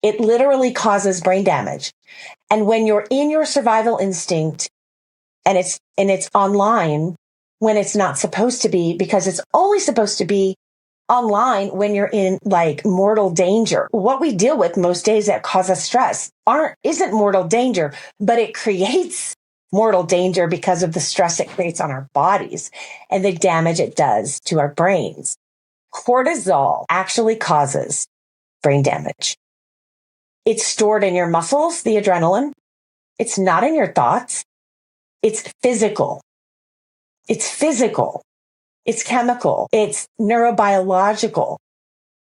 S1: It literally causes brain damage. And when you're in your survival instinct and it's online when it's not supposed to be, because it's only supposed to be online when you're in mortal danger. What we deal with most days that cause us stress isn't mortal danger, but it creates mortal danger because of the stress it creates on our bodies and the damage it does to our brains. Cortisol actually causes brain damage. It's stored in your muscles, the adrenaline. It's not in your thoughts. It's physical. It's physical. It's chemical. It's neurobiological.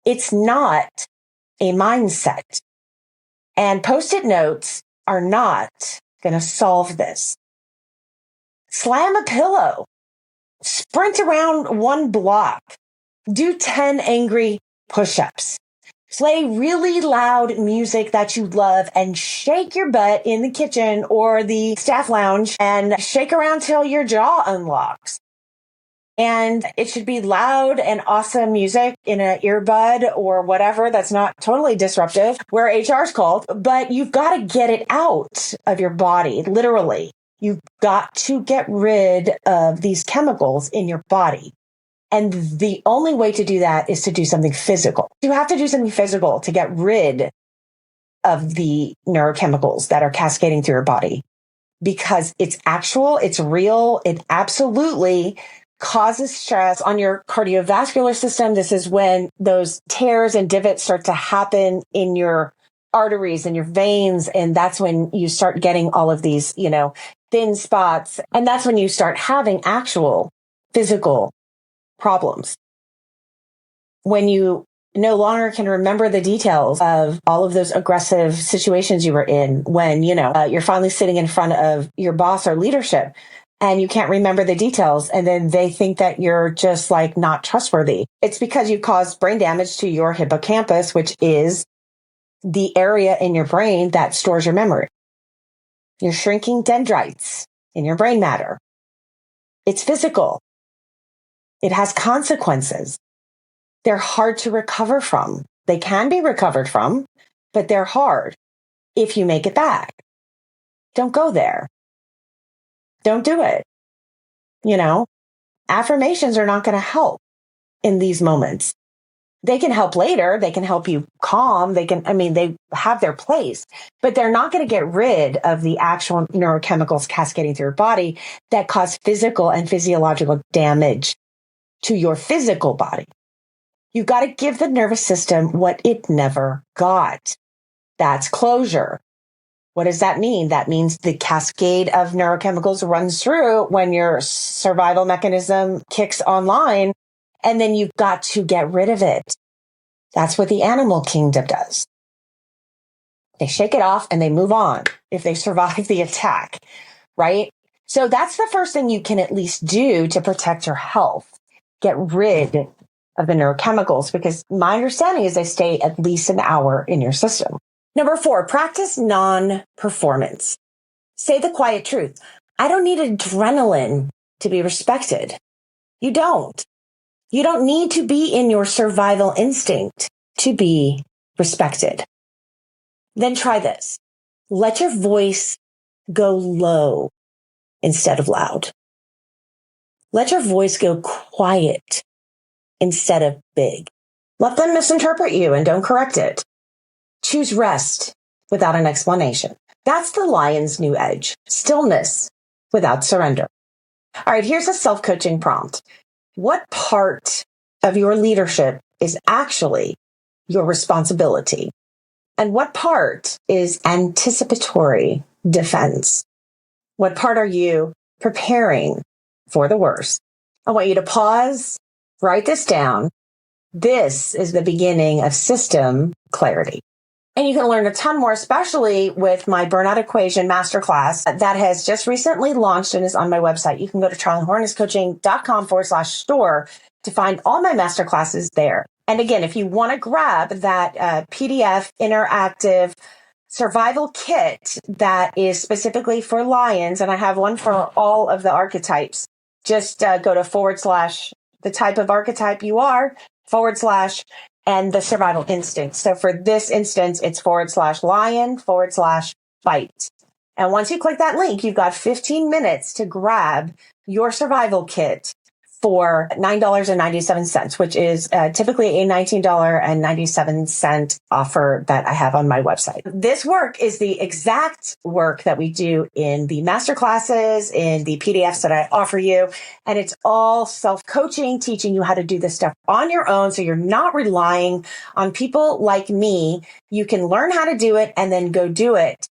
S1: It's not a mindset. And Post-it notes are not going to solve this. Slam a pillow sprint around 1 block, do 10 angry push-ups, play really loud music that you love and shake your butt in the kitchen or the staff lounge and shake around till your jaw unlocks. And it should be loud and awesome music in an earbud or whatever that's not totally disruptive, where HR is called, but you've got to get it out of your body, literally. You've got to get rid of these chemicals in your body. And the only way to do that is to do something physical. You have to do something physical to get rid of the neurochemicals that are cascading through your body, because it's actual, it's real, it absolutely causes stress on your cardiovascular system. This is when those tears and divots start to happen in your arteries and your veins. And that's when you start getting all of these, thin spots. And that's when you start having actual physical problems. When you no longer can remember the details of all of those aggressive situations you were in, when, you're finally sitting in front of your boss or leadership and you can't remember the details, and then they think that you're just like not trustworthy. It's because you caused brain damage to your hippocampus, which is the area in your brain that stores your memory. You're shrinking dendrites in your brain matter. It's physical. It has consequences. They're hard to recover from. They can be recovered from, but they're hard if you make it back. Don't go there. Don't do it. Affirmations are not going to help in these moments. They can help later. They can help you calm. They have their place, but they're not going to get rid of the actual neurochemicals cascading through your body that cause physical and physiological damage to your physical body. You've got to give the nervous system what it never got. That's closure. What does that mean? That means the cascade of neurochemicals runs through when your survival mechanism kicks online, and then you've got to get rid of it. That's what the animal kingdom does. They shake it off and they move on if they survive the attack, right? So that's the first thing you can at least do to protect your health. Get rid of the neurochemicals, because my understanding is they stay at least an hour in your system. Number 4, practice non-performance. Say the quiet truth. I don't need adrenaline to be respected. You don't. You don't need to be in your survival instinct to be respected. Then try this. Let your voice go low instead of loud. Let your voice go quiet instead of big. Let them misinterpret you and don't correct it. Choose rest without an explanation. That's the lion's new edge. Stillness without surrender. All right, here's a self-coaching prompt. What part of your leadership is actually your responsibility? And what part is anticipatory defense? What part are you preparing for the worst? I want you to pause, write this down. This is the beginning of system clarity. And you can learn a ton more, especially with my Burnout Equation Masterclass that has just recently launched and is on my website. You can go to charliehorniscoaching.com/store to find all my masterclasses there. And again, if you want to grab that PDF interactive survival kit that is specifically for lions, and I have one for all of the archetypes, just go to / the type of archetype you are / and the survival instinct. So for this instance, it's / lion / fight. And once you click that link, you've got 15 minutes to grab your survival kit for $9.97, which is typically a $19.97 offer that I have on my website. This work is the exact work that we do in the masterclasses, in the PDFs that I offer you. And it's all self-coaching, teaching you how to do this stuff on your own. So you're not relying on people like me. You can learn how to do it and then go do it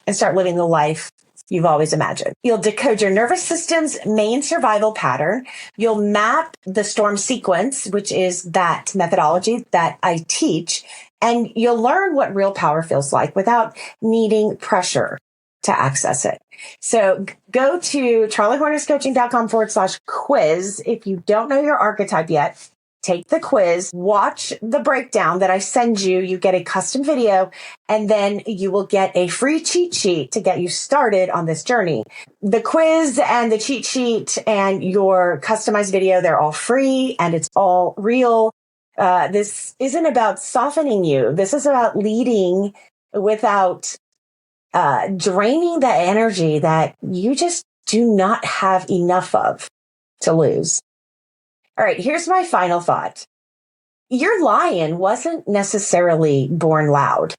S1: and start living the life you've always imagined. You'll decode your nervous system's main survival pattern. You'll map the storm sequence, which is that methodology that I teach, and you'll learn what real power feels like without needing pressure. to access it. So go to charliehornetscoaching.com/quiz. If you don't know your archetype yet, take the quiz, watch the breakdown that I send you. You get a custom video, and then you will get a free cheat sheet to get you started on this journey. The quiz and the cheat sheet and your customized video, they're all free and it's all real. This isn't about softening you. This is about leading without draining the energy that you just do not have enough of to lose. All right, here's my final thought. Your lion wasn't necessarily born loud.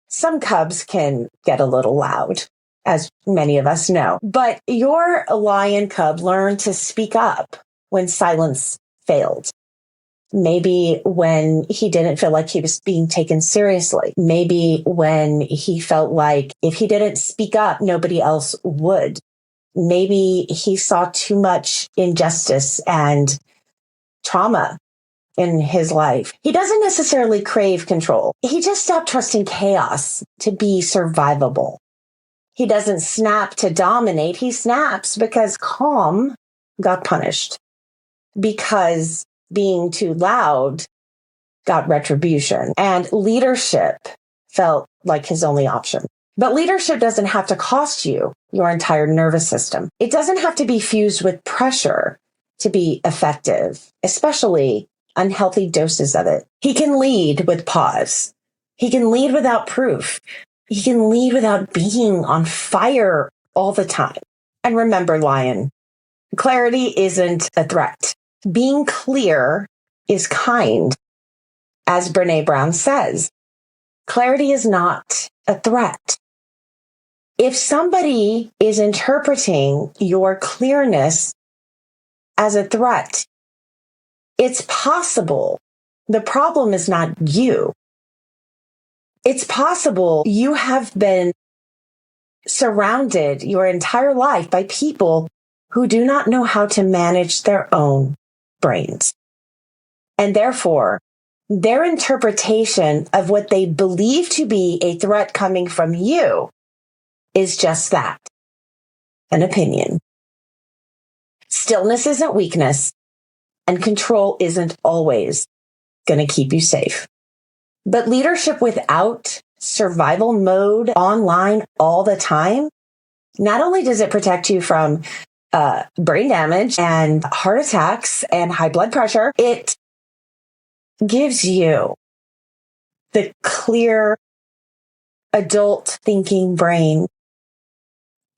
S1: Some cubs can get a little loud, as many of us know, but your lion cub learned to speak up when silence failed. Maybe when he didn't feel like he was being taken seriously. Maybe when he felt like if he didn't speak up, nobody else would. Maybe he saw too much injustice and trauma in his life. He doesn't necessarily crave control. He just stopped trusting chaos to be survivable. He doesn't snap to dominate. He snaps because calm got punished. Because being too loud got retribution. And leadership felt like his only option. But leadership doesn't have to cost you your entire nervous system. It doesn't have to be fused with pressure to be effective, especially unhealthy doses of it. He can lead with pause. He can lead without proof. He can lead without being on fire all the time. And remember, Lion, clarity isn't a threat. Being clear is kind. As Brené Brown says, clarity is not a threat. If somebody is interpreting your clearness as a threat, it's possible the problem is not you. It's possible you have been surrounded your entire life by people who do not know how to manage their own brains. And therefore, their interpretation of what they believe to be a threat coming from you is just that, an opinion. Stillness isn't weakness, and control isn't always going to keep you safe. But leadership without survival mode online all the time, not only does it protect you from brain damage and heart attacks and high blood pressure, it gives you the clear adult thinking brain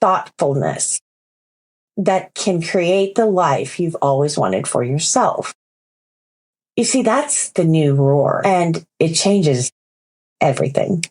S1: thoughtfulness that can create the life you've always wanted for yourself. You see, that's the new roar, and it changes everything.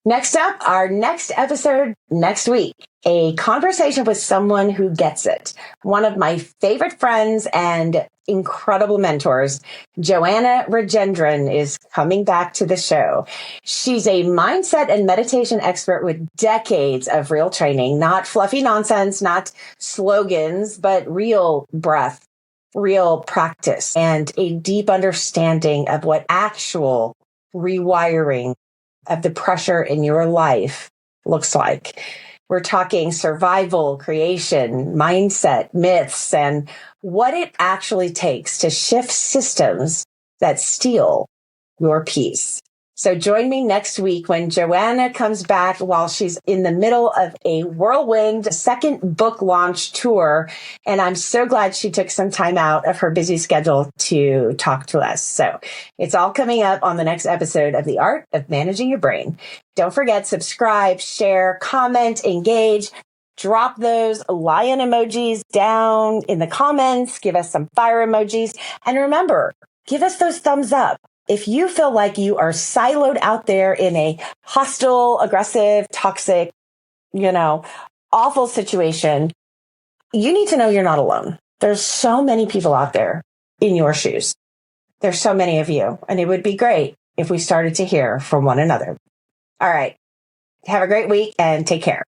S1: Next up, our next episode next week, a conversation with someone who gets it. One of my favorite friends and incredible mentors, Joanna Rajendran, is coming back to the show. She's a mindset and meditation expert with decades of real training, not fluffy nonsense, not slogans, but real breath, real practice, and a deep understanding of what actual rewiring of the pressure in your life looks like. We're talking survival, creation, mindset, myths, and what it actually takes to shift systems that steal your peace. So join me next week when Joanna comes back while she's in the middle of a whirlwind second book launch tour. And I'm so glad she took some time out of her busy schedule to talk to us. So it's all coming up on the next episode of The Art of Managing Your Brain. Don't forget, subscribe, share, comment, engage. Drop those lion emojis down in the comments. Give us some fire emojis. And remember, give us those thumbs up. If you feel like you are siloed out there in a hostile, aggressive, toxic, awful situation, you need to know you're not alone. There's so many people out there in your shoes. There's so many of you, and it would be great if we started to hear from one another. All right. Have a great week and take care.